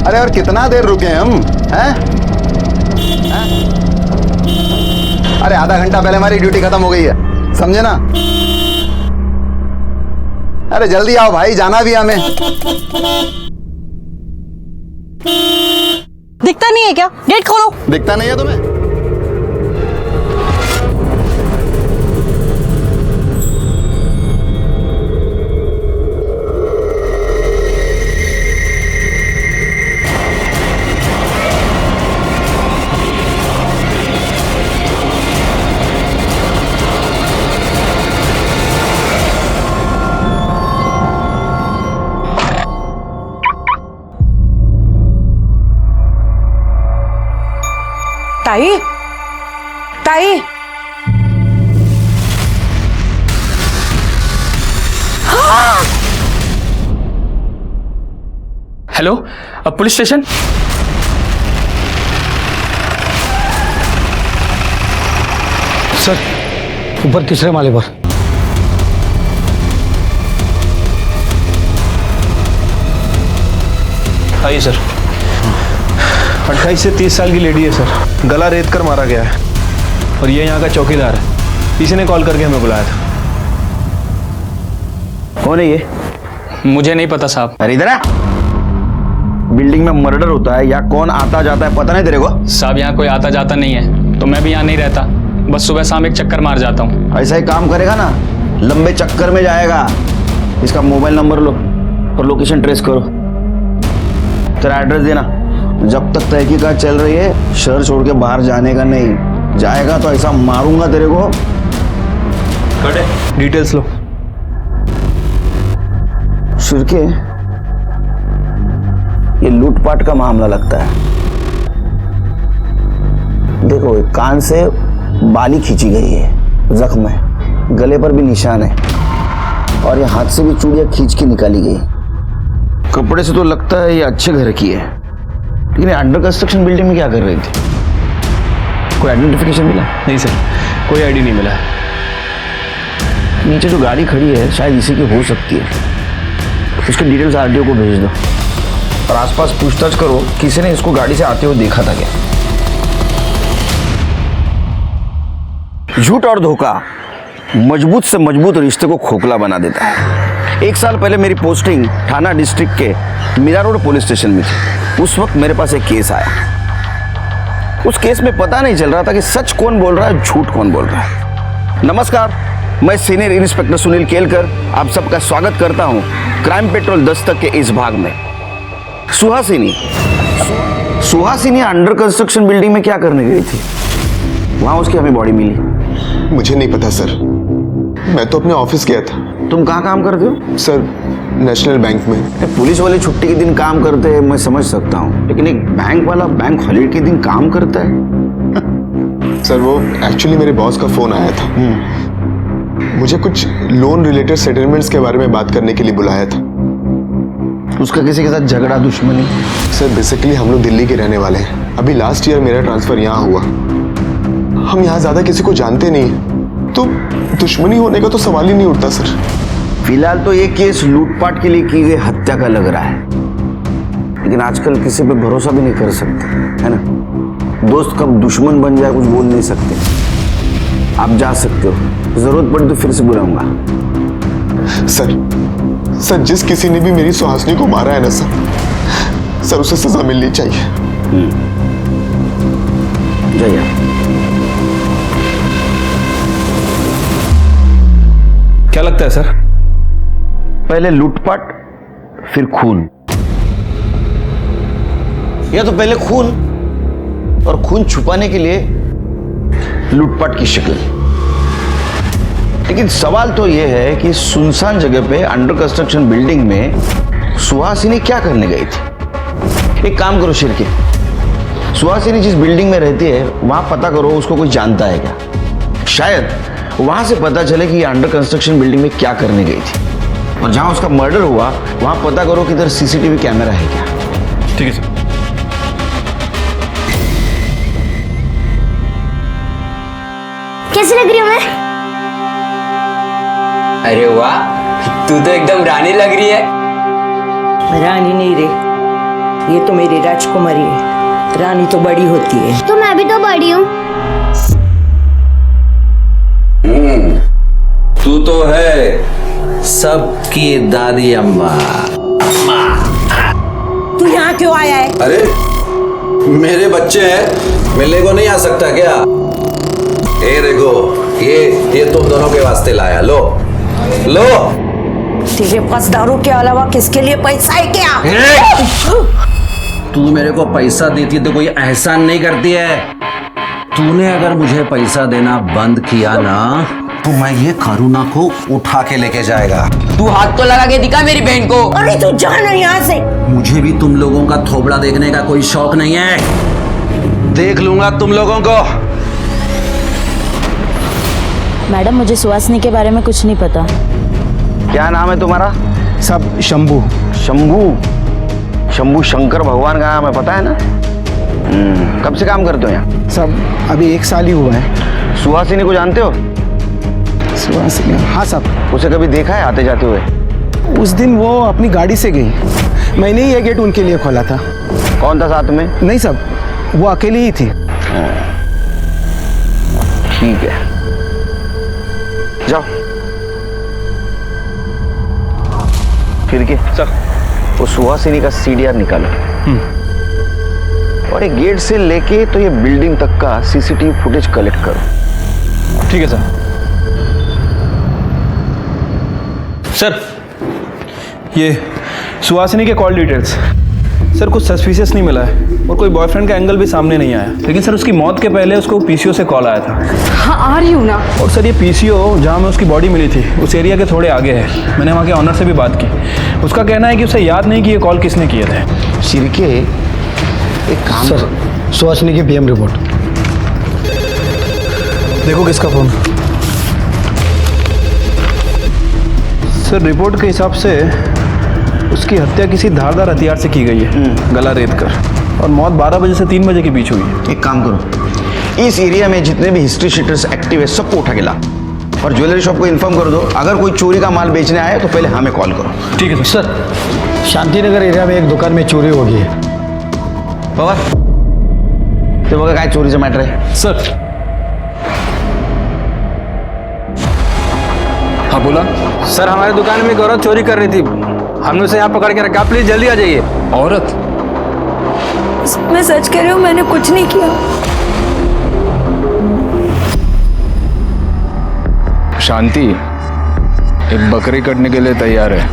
अरे और कितना देर रुके हम, हैं? अरे आधा घंटा पहले हमारी ड्यूटी खत्म हो गई है, समझे ना? अरे जल्दी आओ भाई, जाना भी हमें। दिखता नहीं है क्या? गेट खोलो। दिखता नहीं है तुम्हें? ताई, ताई, हेलो, अब पुलिस स्टेशन। सर, ऊपर तीसरे माले पर। आइए सर। 28 से 30 साल की लेडी है सर, गला रेत कर मारा गया है, और ये यहाँ का चौकीदार है। किसी ने कॉल करके हमें बुलाया था। कौन है ये? मुझे नहीं पता साहब। अरे इधर आ। बिल्डिंग में मर्डर होता है या कौन आता जाता है पता नहीं तेरे को? साहब यहाँ कोई आता जाता नहीं है, तो मैं भी यहाँ नहीं रहता, बस सुबह शाम एक चक्कर मार जाता हूँ। ऐसा ही काम करेगा ना, लंबे चक्कर में जाएगा। इसका मोबाइल नंबर लो और लोकेशन ट्रेस करो। तेरा एड्रेस देना। जब तक तहकीकात चल रही है शहर छोड़ के बाहर जाने का नहीं, जाएगा तो ऐसा मारूंगा तेरे को। डिटेल्स लो। शिरके, ये लूटपाट का मामला लगता है। देखो कान से बाली खींची गई है, जख्म है, गले पर भी निशान है और ये हाथ से भी चूड़ियां खींच के निकाली गई। कपड़े से तो लगता है ये अच्छे घर की है, लेकिन अंडर कंस्ट्रक्शन बिल्डिंग में क्या कर रही थी? कोई आइडेंटिफिकेशन मिला? नहीं सर, कोई आईडी नहीं मिला। नीचे जो गाड़ी खड़ी है शायद इसी की हो सकती है। उसके डिटेल्स आरटीओ को भेज दो और आसपास पूछताछ करो किसी ने इसको गाड़ी से आते हुए देखा था क्या। झूठ और धोखा मजबूत से मजबूत रिश्ते को खोखला बना देता है। 1 साल पहले मेरी पोस्टिंग थाना डिस्ट्रिक्ट के मीरा रोड पुलिस स्टेशन में थी। उस वक्त मेरे पास एक केस आया। उस केस में पता नहीं चल रहा था कि सच कौन बोल रहा है, झूठ कौन बोल रहा है। नमस्कार, मैं सीनियर इंस्पेक्टर सुनील केलकर आप सबका स्वागत करता हूं क्राइम पेट्रोल दस्तक के इस भाग में। सुहासिनी अंडर कंस्ट्रक्शन बिल्डिंग में क्या करने गई थी? वहां उसकी हमें बॉडी मिली। मुझे नहीं पता सर, मैं तो अपने ऑफिस गया था। तुम कहाँ काम करते हो? सर नेशनल बैंक में। पुलिस वाले छुट्टी के दिन काम करते हैं मैं समझ सकता हूँ, लेकिन एक बैंक वाला बैंक हॉलीडे के दिन काम करता है? सर वो एक्चुअली मेरे बॉस का फोन आया था। मुझे कुछ लोन रिलेटेड सेटलमेंट्स के बारे में बात करने के लिए बुलाया था। उसका किसी के साथ झगड़ा दुश्मनी? सर बेसिकली हम लोग दिल्ली के रहने वाले हैं। अभी लास्ट ईयर मेरा ट्रांसफर यहाँ हुआ। हम यहाँ ज्यादा किसी को जानते नहीं, तो दुश्मनी होने का तो सवाल ही नहीं उठता सर। फिलहाल तो ये केस लूटपाट के लिए की गई हत्या का लग रहा है, लेकिन आजकल किसी पे भरोसा भी नहीं कर सकते, है ना? दोस्त कब दुश्मन बन जाए कुछ बोल नहीं सकते। आप जा सकते हो, जरूरत पड़े तो फिर से बुलाऊंगा। सर जिस किसी ने भी मेरी सुहासिनी को मारा है ना सर उसे सजा मिलनी चाहिए। जय। क्या लगता है सर? पहले लूटपाट फिर खून, या तो पहले खून और खून छुपाने के लिए लूटपाट की शक्ल। लेकिन सवाल तो यह है कि सुनसान जगह पे अंडर कंस्ट्रक्शन बिल्डिंग में सुहासिनी क्या करने गई थी? एक काम करो शिरके, सुहासिनी जिस बिल्डिंग में रहती है वहां पता करो उसको कोई जानता है क्या। शायद वहां से पता चले कि ये अंडर कंस्ट्रक्शन बिल्डिंग में क्या करने गई थी, और जहां उसका मर्डर हुआ वहां पता करो कि इधर सीसीटीवी कैमरा है क्या। ठीक है सर। कैसी लग रही हूँ मैं? अरे वाह, तू तो एकदम रानी लग रही है। रानी नहीं रे, ये तो मेरी राजकुमारी है। रानी तो बड़ी होती है। तो मैं भी तो बड़ी हूँ। तू तो है सबकी दादी अम्मा। तू यहाँ क्यों आया है? अरे मेरे बच्चे हैं, मिलने को नहीं आ सकता क्या? ए देखो, ये तुम दोनों के वास्ते लाया। लो लो। तेरे पास दारू के अलावा किसके लिए पैसा है क्या? तू मेरे को पैसा देती है तो कोई एहसान नहीं करती है। तूने अगर मुझे पैसा देना बंद किया ना तो मैं ये करुणा को उठा के लेके जाएगा। तू हाथ तो लगा के दिखा मेरी बहन को। अरे तू जा ना यहाँ से। मुझे भी तुम लोगों का थोबड़ा देखने का कोई शौक नहीं है। देख लूंगा तुम लोगों को। मैडम मुझे सुहासिनी के बारे में कुछ नहीं पता। क्या नाम है तुम्हारा? सब शंभू। शंभू शंकर भगवान का नाम है, पता है ना? कब से काम करते हो यहाँ? सब अभी 1 साल ही हुआ है। सुहासिनी को जानते हो? सुहासिनी? हाँ साहब। उसे कभी देखा है आते जाते हुए? उस दिन वो अपनी गाड़ी से गई, मैंने ही ये गेट उनके लिए खोला था। कौन था साथ में? नहीं साहब, वो अकेली ही थी। ठीक है, जाओ। फिर के सर, वो सुहासिनी का सीडीआर निकालो। और ये गेट से लेके तो ये बिल्डिंग तक का सीसीटीवी फुटेज कलेक्ट करो। ठीक है सर। सर ये सुहासिनी के कॉल डिटेल्स सर, कुछ सस्पिशियस नहीं मिला है और कोई बॉयफ्रेंड का एंगल भी सामने नहीं आया, लेकिन सर उसकी मौत के पहले उसको पीसीओ से कॉल आया था। हाँ आ रही हूँ ना। और सर ये पीसीओ जहाँ में उसकी बॉडी मिली थी उस एरिया के थोड़े आगे है। मैंने वहाँ के ऑनर से भी बात की, उसका कहना है कि उसे याद नहीं कि ये कॉल किसने किए थे। शिरके एक काम सर, सुहासिनी की पीएम रिपोर्ट देखो किसका फोन। सर रिपोर्ट के हिसाब से उसकी हत्या किसी धारदार हथियार से की गई है, गला रेत कर, और मौत 12 बजे से 3 बजे के बीच हुई है। एक काम करो, इस एरिया में जितने भी हिस्ट्री शीटर्स एक्टिव है सबको उठा के ला और ज्वेलरी शॉप को इन्फॉर्म कर दो, अगर कोई चोरी का माल बेचने आए तो पहले हमें कॉल करो। ठीक है सर। शांतिनगर एरिया में एक दुकान में चोरी हो गई है। बाबा ते बघा काय चोरीचं मॅटर आहे सर। हाँ बोला सर, हमारी दुकान में एक औरत चोरी कर रही थी, हमने उसे यहाँ पकड़ के रखा, प्लीज जल्दी आ जाइए। औरत? मैं सच कह रही हूँ, मैंने कुछ नहीं किया। शांति एक बकरी कटने के लिए तैयार है।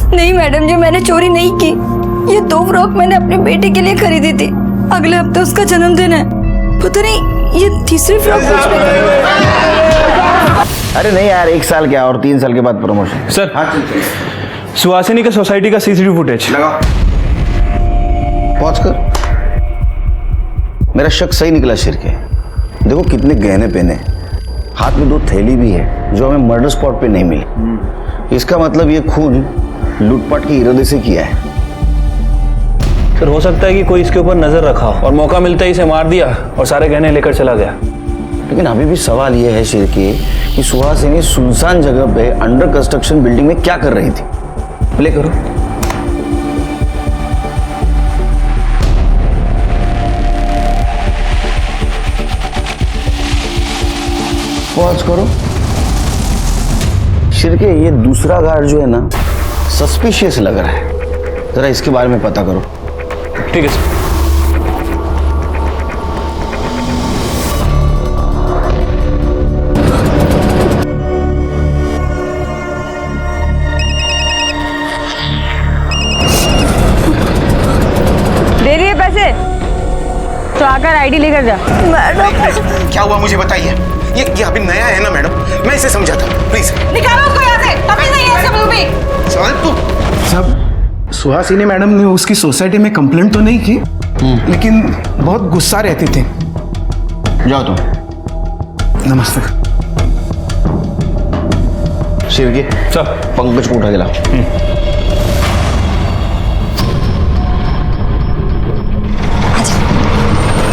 नहीं मैडम जी, मैंने चोरी नहीं की। ये 2 फ्रॉक मैंने अपने बेटे के लिए खरीदी थी, अगले हफ्ते उसका जन्मदिन है। पता नहीं ये तीसरी फ्रॉक कुछ में। अरे नहीं यार, 1 साल क्या और 3 साल के बाद प्रमोशन। सर सुहासिनी के सोसाइटी का सीसीटीवी फुटेज लगा। पहुंच कर। मेरा शक सही निकला शिरके। देखो कितने गहने पहने, हाथ में 2 थैली भी है जो हमें मर्डर स्पॉट पे नहीं मिली। इसका मतलब ये खून लूटपाट के इरादे से किया है। सर हो सकता है कि कोई इसके ऊपर नजर रखा हो और मौका मिलता ही इसे मार दिया और सारे गहने लेकर चला गया। लेकिन अभी भी सवाल यह है शिरके कि सुहासिनी सुनसान जगह पे अंडर कंस्ट्रक्शन बिल्डिंग में क्या कर रही थी। प्ले करो। पॉज करो। शिरके ये दूसरा गार्ड जो है ना सस्पिशियस लग रहा है, जरा इसके बारे में पता करो। ठीक है सर। दे रही है पैसे तो आकर आईडी लेकर जा। मैडम क्या हुआ मुझे बताइए। ये अभी नया है ना मैडम, मैं इसे समझाता हूँ, प्लीज निकालो उसको यहाँ से, तभी नहीं है सब भी। सवाल तू सब सुहासिनी मैडम ने उसकी सोसाइटी में कंप्लेंट तो नहीं की, लेकिन बहुत गुस्सा रहती थी। जाओ तुम। नमस्ते। शिरके सर पंकज को उठा के लाओ।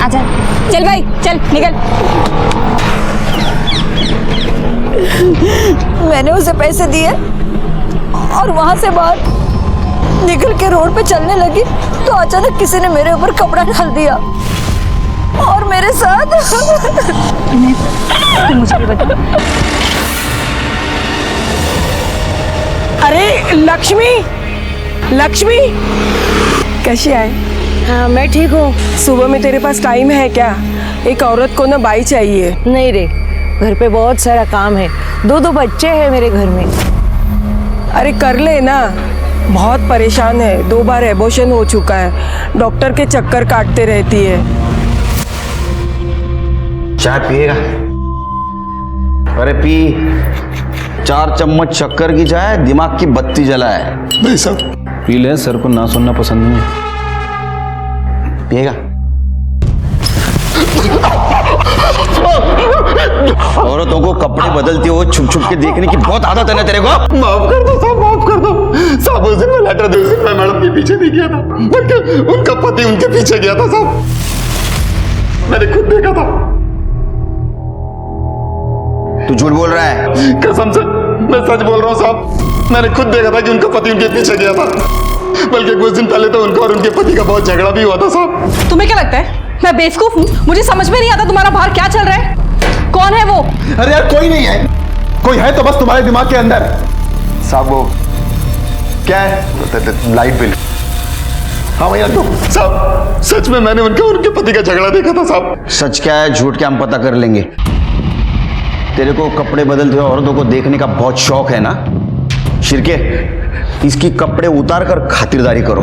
आजा, चल भाई चल निकल। मैंने उसे पैसे दिए और वहां से बाहर निकल के रोड पे चलने लगी तो अचानक किसी ने मेरे ऊपर कपड़ा डाल दिया और मेरे साथ मुझे भी बता। अरे लक्ष्मी, लक्ष्मी कैसी है? हाँ मैं ठीक हूँ। सुबह में तेरे पास टाइम है क्या? एक औरत को ना बाई चाहिए। नहीं रे, घर पे बहुत सारा काम है, 2 बच्चे हैं मेरे घर में। अरे कर ले ना, बहुत परेशान है, 2 बार एबॉर्शन हो चुका है, डॉक्टर के चक्कर काटते रहती है। चाय पिएगा? अरे पी। 4 चम्मच शक्कर की चाय दिमाग की बत्ती जलाए। नहीं सर। पी ले, सर को ना सुनना पसंद नहीं है। पिएगा? औरतों को कपड़े बदलते हो छुप छुप के देखने की बहुत आदत है ना तेरे को। माफ कर दो साहब, माफ कर दो साहब। उस दिन मैं लेटर दे, उस दिन मैं मैडम के पीछे नहीं गया था, बल्कि उनका पति उनके पीछे गया था साहब। मैंने खुद देखा था। तू झूठ बोल रहा है? कसम से मैं सच बोल रहा हूँ साहब। मैंने खुद देखा था कि उनका पति उनके पीछे गया था, बल्कि कुछ दिन पहले तो उनका और उनके पति का बहुत झगड़ा भी हुआ था साहब। तुम्हें क्या लगता है मैं बेवकूफ हूँ? मुझे समझ में नहीं आता तुम्हारा बाहर क्या चल रहा है। कौन है वो? अरे यार कोई नहीं है, कोई है तो बस तुम्हारे दिमाग के अंदर। साहब वो क्या है? Light bill. हाँ भैया तो साहब सच में मैंने उनके पति का झगड़ा देखा था साहब। सच क्या है झूठ क्या हम पता कर लेंगे। तेरे को कपड़े बदलते हुए औरतों को देखने का बहुत शौक है ना? शिरके, इसकी कपड़े उतार कर खातिरदारी करो,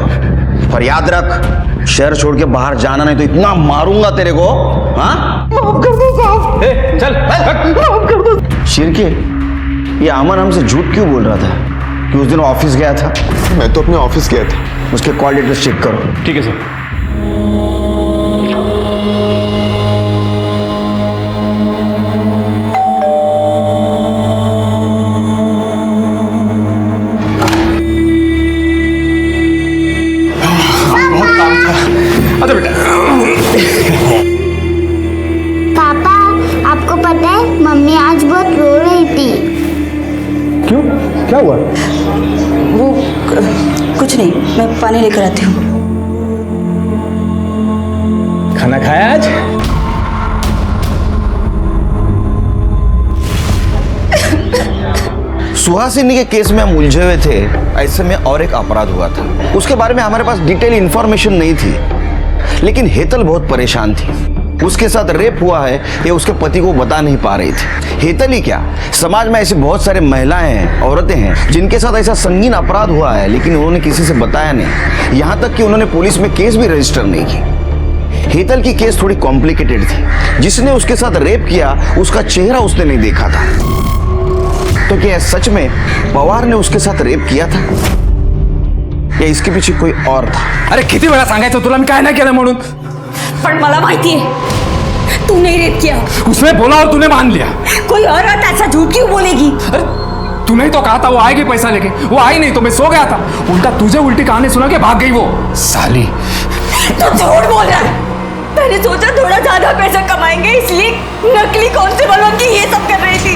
पर याद रख शहर छोड़ के बाहर जाना नहीं तो इतना मारूंगा तेरे को। हाँ माफ कर दो साहब। चल माफ कर दो। शिरके, ये अमन हमसे झूठ क्यों बोल रहा था कि उस दिन ऑफिस गया था? मैं तो अपने ऑफिस गया था। उसके कॉल डिटेल्स चेक करो। ठीक है सर। अच्छा बेटा। पापा, आपको पता है मम्मी आज बहुत रो रही थी। क्यों, क्या हुआ? वो कुछ नहीं, मैं पानी लेकर आती हूँ। खाना खाया आज? सुहासिनी के केस में हम उलझे हुए थे, ऐसे में और एक अपराध हुआ था। उसके बारे में हमारे पास डिटेल इंफॉर्मेशन नहीं थी, लेकिन हेतल बहुत परेशान थी। उसके साथ रेप हुआ है ये उसके पति को बता नहीं पा रही थी। हेतल ही क्या, समाज में ऐसी बहुत सारी महिलाएं हैं, औरतें हैं जिनके साथ ऐसा संगीन अपराध हुआ है, लेकिन उन्होंने किसी से बताया नहीं। यहाँ तक कि उन्होंने पुलिस में केस भी रजिस्टर नहीं की। हेतल की केस थोड़ी कॉम्प्लिकेटेड थी। जिसने उसके साथ रेप किया उसका चेहरा उसने नहीं देखा था। तो क्या सच में पवार ने उसके साथ रेप किया था या इसके पीछे कोई और था? अरे किती वेळा सांगायचं तुला मी काय नाही केलं म्हणून? पण मला माहिती है तूने रेप किया। उसने बोला और तूने मान लिया। कोई औरत ऐसा झूठ क्यों बोलेगी? अरे तूने ही तो कहा था वो आएगी पैसा लेके, वो आई नहीं तो मैं सो गया था। उल्टा तुझे उल्टी कहानी सुना के भाग गई वो साली। तू झूठ बोल रहा है। मैंने सोचा थोड़ा ज्यादा पैसा कमाएंगे इसलिए नकली कांस्टेबल बन के ये सब कर रही थी।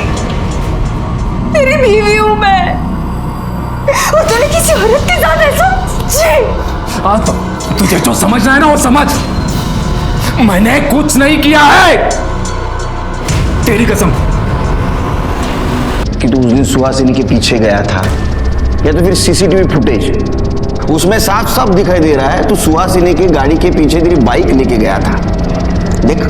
तेरी बीवी हूँ मैं और तूने किसी औरत के साथ ऐसा? तो तुझे जो समझना है ना वो समझ। मैंने कुछ नहीं किया है, तेरी कसम। कि तू उस दिन सुहासिनी के पीछे गया था या तो फिर सीसीटीवी फुटेज उसमें साफ साफ दिखाई दे रहा है तू सुहासिनी की गाड़ी के पीछे तेरी बाइक लेके गया था। देख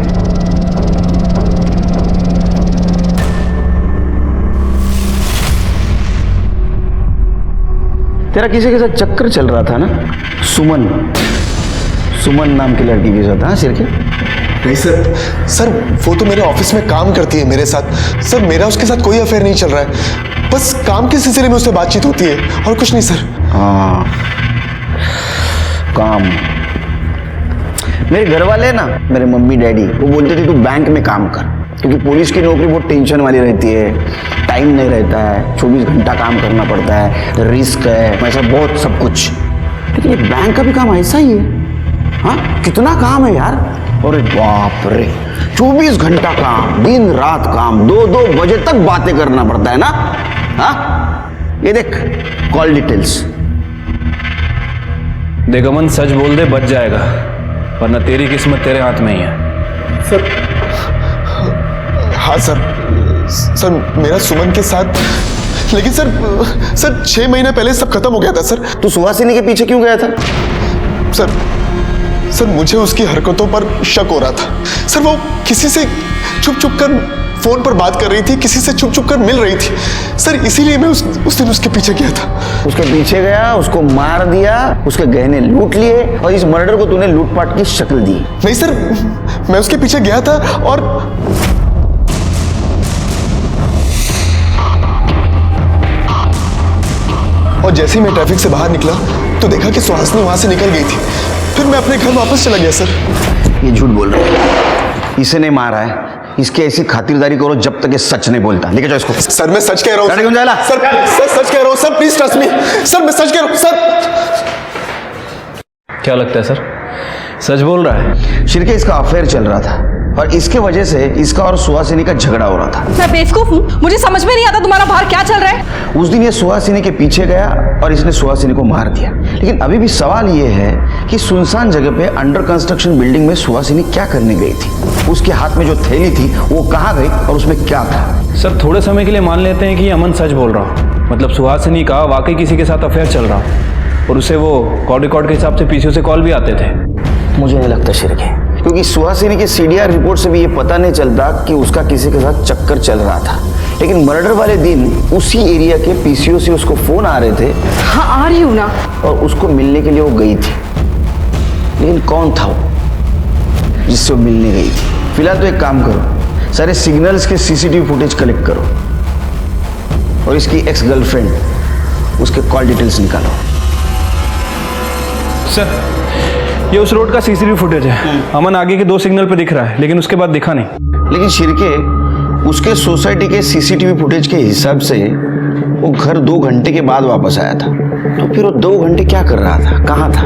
तेरा किसी के साथ चक्कर चल रहा था ना? सुमन नाम की लड़की के साथ। हाँ सिरके? नहीं सर वो तो मेरे ऑफिस में काम करती है मेरे साथ। सर मेरा उसके साथ कोई अफेयर नहीं चल रहा है, बस काम के सिलसिले में उससे बातचीत होती है और कुछ नहीं सर। हाँ काम। मेरे घर वाले ना, मेरे मम्मी डैडी वो बोलते थे तू बैंक में काम कर, क्योंकि पुलिस की नौकरी बहुत टेंशन वाली रहती है, टाइम नहीं रहता है, 24 घंटा काम करना पड़ता है, रिस्क है, ऐसा बहुत सब कुछ। लेकिन ये बैंक का भी काम ऐसा ही है। हाँ कितना काम है यार। अरे बाप रे, 24 घंटा काम, दिन रात काम, 2-2 बजे तक बातें करना पड़ता है ना। हाँ ये देख कॉल डिटेल्स। देख अमन, सच बोल दे बच जाएगा, वरना तेरी किस्मत तेरे हाथ में ही है। सर हाँ सर मेरा सुमन के साथ, लेकिन सर 6 महीने पहले सब खत्म हो गया था सर। तू सुहासिनी के पीछे क्यों गया था? सर मुझे उसकी हरकतों पर शक हो रहा था। सर वो किसी से छुप कर फोन पर बात कर रही थी, किसी से छुप कर मिल रही थी सर, इसीलिए मैं उस दिन उसके पीछे गया था। उसके पीछे गया, उसको मार दिया, उसके गहने लूट लिए और इस मर्डर को तूने लूटपाट की शक्ल दी। नहीं सर, मैं उसके पीछे गया था और जैसे ही मैं ट्रैफिक से बाहर निकला तो देखा कि सुहासिनी वहां से निकल गई थी। फिर मैं अपने घर वापस चला गया सर। ये झूठ बोल रहा है, इसे नहीं मारा है, इसकी ऐसी खातिरदारी करो जब तक ये सच नहीं बोलता। लेके जाओ इसको। सर मैं सच कह रहा हूँ सर सच कह रहा हूँ sir, please trust me sir, मैं सच कह रहा हूँ सर। क्या लगता है सर, सच बोल रहा है? शिरके इसका अफेयर चल रहा था और इसके वजह से इसका और सुहासिनी का झगड़ा हो रहा था। मैं बेवकूफ हूँ, मुझे समझ में नहीं आता तुम्हारा बाहर क्या चल रहा है। उस दिन ये सुहासिनी के पीछे गया और इसने सुहासिनी को मार दिया। लेकिन अभी भी सवाल ये है कि सुनसान जगह पे अंडर कंस्ट्रक्शन बिल्डिंग में सुहासिनी क्या करने गई थी? उसके हाथ में जो थैली थी वो कहाँ गई और उसमें क्या था? सर थोड़े समय के लिए मान लेते हैं कि अमन सच बोल रहा हो, मतलब सुहासिनी का वाकई किसी के साथ अफेयर चल रहा हो। और उसे वो कॉल रिकॉर्ड के हिसाब से पीसीओ से कॉल भी आते थे। मुझे नहीं लगता शिरके, क्योंकि सुहासिनी की सीडीआर रिपोर्ट से भी ये पता नहीं चलता कि उसका किसी के साथ चक्कर चल रहा था। लेकिन मर्डर वाले दिन उसी एरिया के पीसीओ से उसको फोन आ रहे थे। हाँ आ रही हूँ ना। और उसको मिलने के लिए वो गई थी, लेकिन कौन था वो जिससे वो मिलने गई थी? फिलहाल तो एक काम करो, सारे सिग्नल्स के सीसीटीवी फुटेज कलेक्ट करो और इसकी एक्स गर्लफ्रेंड उसके कॉल डिटेल्स निकालो। सर ये उस रोड का सीसीटीवी फुटेज है। अमन आगे के 2 सिग्नल पे दिख रहा है, लेकिन उसके बाद दिखा नहीं। लेकिन शिरके, उसके सोसाइटी के सीसीटीवी फुटेज के हिसाब से वो घर 2 घंटे के बाद वापस आया था। तो फिर वो 2 घंटे क्या कर रहा था, कहाँ था?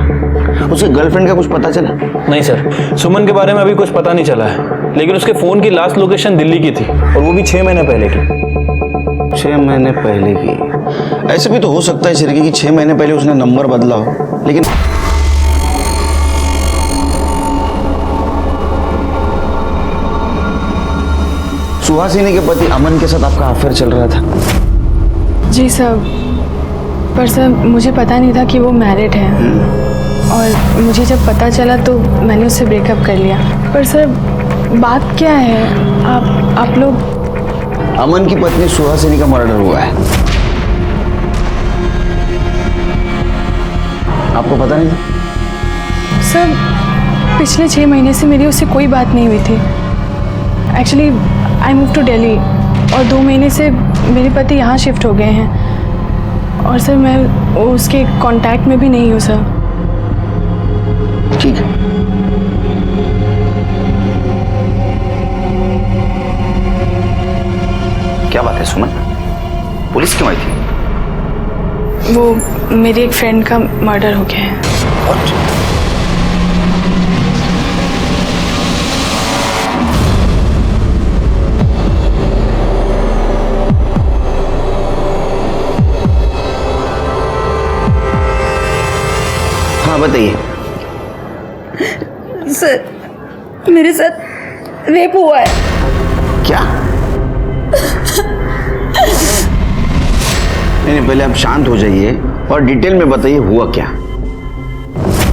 उसके गर्लफ्रेंड का कुछ पता चला? नहीं सर, सुमन के बारे में अभी कुछ पता नहीं चला है, लेकिन उसके फोन की लास्ट लोकेशन दिल्ली की थी और वो भी 6 महीने पहले की। 6 महीने पहले की? ऐसे भी तो हो सकता है शिरके कि 6 महीने पहले उसने नंबर बदला हो। लेकिन सुहासिनी के पति अमन के साथ आपका अफेयर चल रहा था? जी सर, पर सर मुझे पता नहीं था कि वो मैरिड है, और मुझे जब पता चला तो मैंने उससे ब्रेकअप कर लिया। पर सर बात क्या है, आप लोग? अमन की पत्नी सुहासिनी का मर्डर हुआ है। आपको पता नहीं था? सर पिछले 6 महीने से मेरी उससे कोई बात नहीं हुई थी। Actually I move to Delhi और 2 महीने से मेरे पति यहाँ शिफ्ट हो गए हैं, और सर मैं उसके कांटेक्ट में भी नहीं हूँ सर। ठीक है, क्या बात है सुमन, पुलिस क्यों आई थी? वो मेरी एक फ्रेंड का मर्डर हो गया है। हाँ बताइए। सर मेरे साथ रेप हुआ है। क्या? नहीं, पहले आप शांत हो जाइए और डिटेल में बताइए हुआ क्या।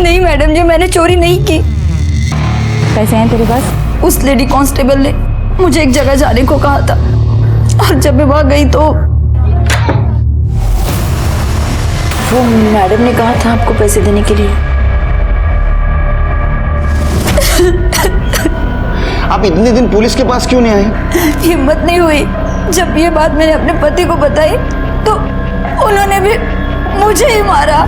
नहीं मैडम जी, मैंने चोरी नहीं की। पैसे हैं तेरे पास? उस लेडी कांस्टेबल ने मुझे एक जगह जाने को कहा था, और जब मैं वहां गई तो वो मैडम ने कहा था आपको पैसे देने के लिए। आप इतने दिन पुलिस के पास क्यों नहीं आए? हिम्मत नहीं हुई। जब ये बात मैंने अपने पति को बताई तो उन्होंने भी मुझे ही मारा।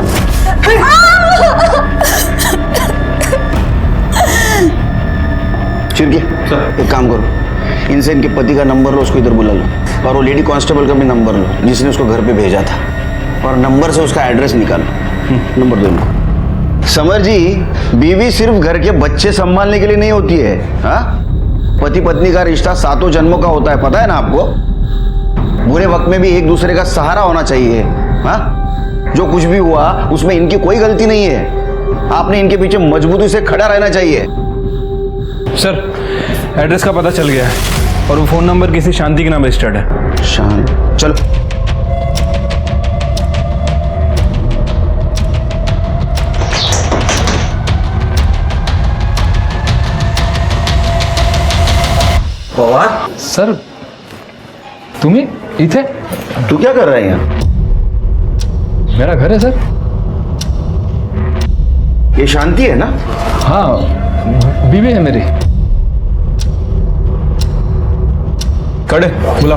चिरके, एक काम करो, इनसे इनके पति का नंबर लो, उसको इधर बुला लो, और वो लेडी कांस्टेबल का भी नंबर लो जिसने उसको घर पे भेजा था, और नंबर से उसका एड्रेस निकालो। नंबर दो इनको। समर जी, बीवी सिर्फ घर के बच्चे संभालने के लिए नहीं होती है। हाँ, पति पत्नी का रिश्ता 7 जन्मों का होता है, पता है ना आपको? बुरे वक्त में भी एक दूसरे का सहारा होना चाहिए। हाँ, जो कुछ भी हुआ उसमें इनकी कोई गलती नहीं है। आपने इनके पीछे मजबूती से खड़ा रहना चाहिए। सर एड्रेस का पता चल गया है, और वो फोन नंबर किसी शांति के नाम रजिस्टर्ड है। शांति? चलो। सर तुम्ही इथे? तू क्या कर रहा है यहाँ? मेरा घर है सर। ये शांति है ना? हाँ, बीवी है मेरी। कड़े बुला।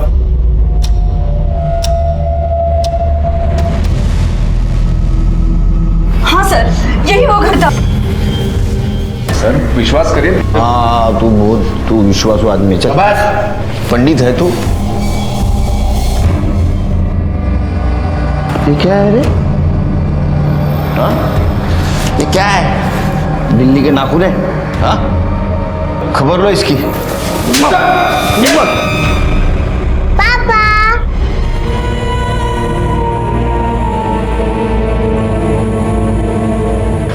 हाँ सर, यही वो घर था। सर विश्वास करिए। हाँ, तू विश्वासू आदमी है। चल, पंडित है तू। ये क्या है रे? हाँ? ये क्या है? दिल्ली के नाखून है? हाँ? खबर लो इसकी। पापा।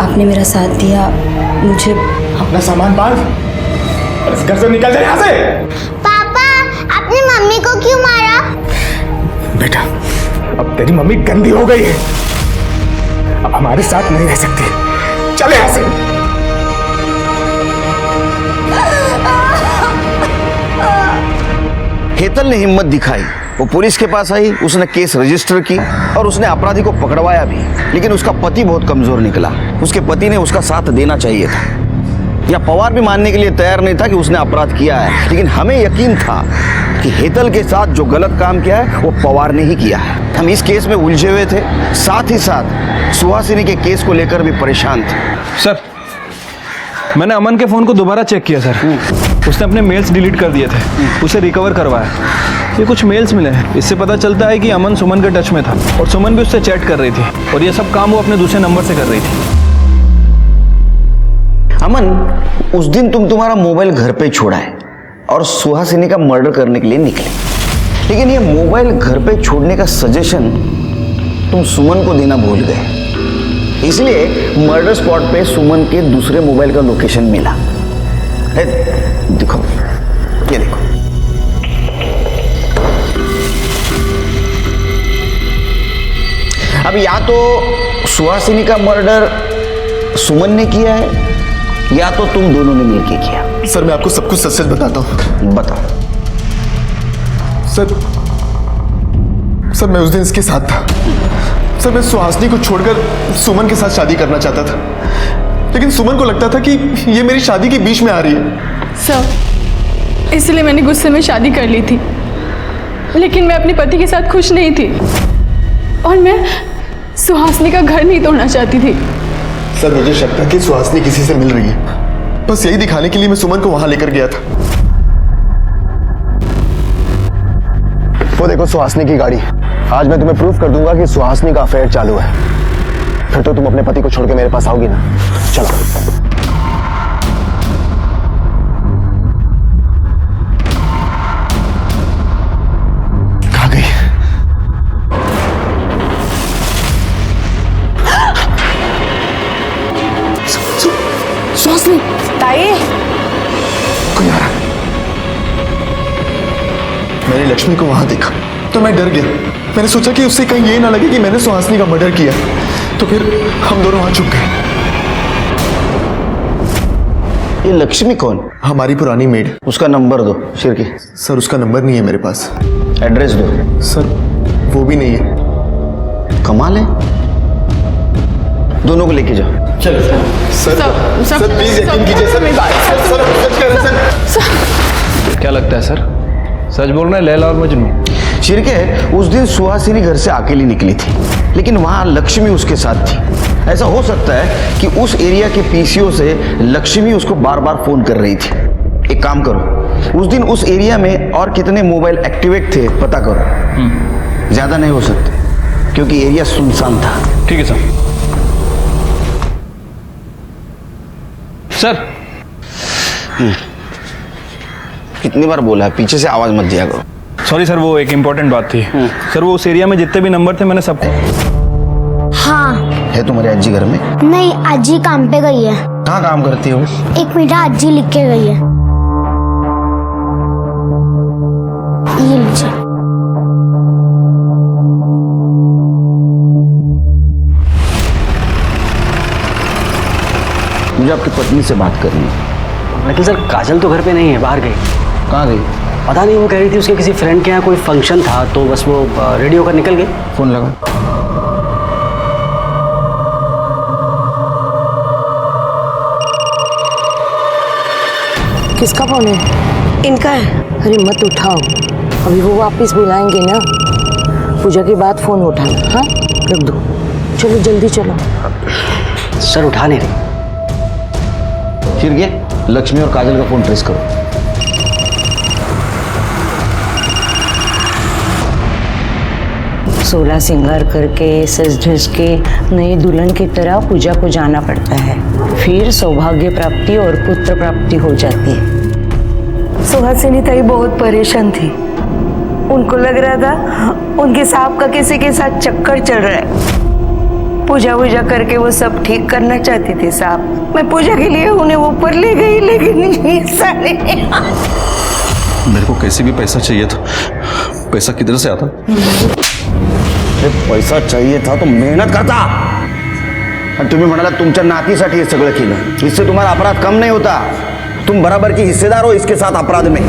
आपने मेरा साथ दिया, मुझे अपना सामान बांध और इस घर से निकल जाए यहाँ से। पापा, आपने मम्मी को क्यों मारा? बेटा, अब तेरी मम्मी गंदी हो गई है। अब हमारे साथ नहीं रह सकती। चले यहाँ से। हेतल ने हिम्मत दिखाई, वो पुलिस के पास आई, उसने केस रजिस्टर की और उसने अपराधी को पकड़वाया भी। लेकिन उसका पति बहुत कमजोर निकला। उसके पति ने उसका साथ देना चाहिए था, या पवार भी मानने के लिए तैयार नहीं था कि उसने अपराध किया है। लेकिन हमें यकीन था कि हेतल के साथ जो गलत काम किया है वो पवार ने ही किया है। हम इस केस में उलझे हुए थे, साथ ही साथ सुहासिनी के केस को लेकर भी परेशान थे। सर, मैंने अमन के फ़ोन को दोबारा चेक किया सर। उसने अपने मेल्स डिलीट कर दिए थे, उसे रिकवर करवाया। ये कुछ मेल्स मिले हैं, इससे पता चलता है कि अमन सुमन के टच में था और सुमन भी उससे चैट कर रही थी, और ये सब काम वो अपने दूसरे नंबर से कर रही थी। अमन, उस दिन तुम्हारा मोबाइल घर पे छोड़ा है और सुहासिनी का मर्डर करने के लिए निकले। लेकिन ये मोबाइल घर पे छोड़ने का सजेशन तुम सुमन को देना भूल गए। इसलिए मर्डर स्पॉट पे सुमन के दूसरे मोबाइल का लोकेशन मिला। देखो, ये देखो। अब या तो सुहासिनी का मर्डर सुमन ने किया है, या तो तुम दोनों ने मिलकर किया। सर, मैं आपको सब कुछ सच सच बताता हूँ। बताओ। सर, मैं उस दिन इसके साथ था। सर, मैं सुहासिनी को छोड़कर सुमन के साथ शादी करना चाहता था, लेकिन सुमन को लगता था कि ये मेरी शादी के बीच में आ रही है। सर, इसलिए मैंने गुस्से में शादी कर ली थी, लेकिन मैं अपने पति के साथ खुश नहीं थी और मैं सुहासिनी का घर नहीं तोड़ना चाहती थी। सर, मुझे शक था कि सुहासिनी किसी से मिल रही है। बस यही दिखाने के लिए मैं सुमन को वहां लेकर गया था। वो देखो सुहासिनी की गाड़ी। आज मैं तुम्हें प्रूफ कर दूंगा कि सुहासिनी का अफेयर चालू है। फिर तो तुम अपने पति को छोड़ के मेरे पास आओगी ना। चलो। कहाँ गई? सुहासिनी, ताई। कोई आ रहा। मैंने लक्ष्मी को वहां देखा तो मैं डर गया। मैंने सोचा कि उससे कहीं ये ना लगे कि मैंने सुहासिनी का मर्डर किया, तो फिर हम दोनों वहां छुप गए। ये लक्ष्मी कौन? हमारी पुरानी मेड। उसका नंबर दो शिरकी। सर, उसका नंबर नहीं है मेरे पास। एड्रेस दो। सर, वो भी नहीं है। कमाल है। दोनों को लेके जाओ। चलो सर, प्लीज यकीन कीजिए सर। सच कह रहे हैं सर। क्या लगता है सर, सच बोल रहे हैं लैला और मजनू? शिरके, उस दिन सुहासिनी घर से अकेली निकली थी, लेकिन वहां लक्ष्मी उसके साथ थी। ऐसा हो सकता है कि उस एरिया के पीसीओ से लक्ष्मी उसको बार बार फोन कर रही थी। एक काम करो, उस दिन उस एरिया में और कितने मोबाइल एक्टिवेट थे पता करो। ज्यादा नहीं हो सकते क्योंकि एरिया सुनसान था। ठीक है सर। सर, कितनी बार बोला है पीछे से आवाज मत दिया करो। सॉरी सर, वो एक इम्पोर्टेंट बात थी। सर, वो उस एरिया में जितने भी नंबर थे मैंने सबको। हाँ। है तुम्हारी अज्जी घर में? नहीं, अज्जी काम पे गई है। कहाँ काम करती हो? एक मीठा अज्जी लिख के गई है। ये लीजिए। मुझे आपकी पत्नी से बात करनी है। लेकिन सर, काजल तो घर पे नहीं है, बाहर गई। कहाँ गई? पता नहीं, वो कह रही थी उसके किसी फ्रेंड के यहाँ कोई फंक्शन था, तो बस वो रेडी होकर निकल गई। फोन लगा। किसका फोन है? इनका है। अरे मत उठाओ, अभी वो वापस बुलाएंगे ना। पूजा के बाद फोन उठाना। हाँ, रख दो। चलो जल्दी चलो। सर, उठा नहीं रही। फिर क्या? लक्ष्मी और काजल का फोन ट्रेस करो। सोलह सिंगार करके सज धज के नई दुल्हन की तरह पूजा को जाना पड़ता है, फिर सौभाग्य प्राप्ति और पुत्र प्राप्ति हो जाती है। सुहासिनी ताई बहुत परेशान थी। उनको लग रहा था उनके सांप का किसी के साथ चक्कर चल रहा है। पूजा वूजा करके वो सब ठीक करना चाहती थी साहब। मैं पूजा के लिए उन्हें ऊपर ले गई, लेकिन ऐसा नहीं। मेरे को कैसे भी पैसा चाहिए था। पैसा किधर से आता? पैसा चाहिए था तो मेहनत करता। आणि तुम्ही म्हणाला तुमच्या नातीसाठी हे सगळं केलं. इससे तुम्हारा अपराध कम नहीं होता. तुम बराबर की हिस्सेदार हो इसके साथ अपराध में.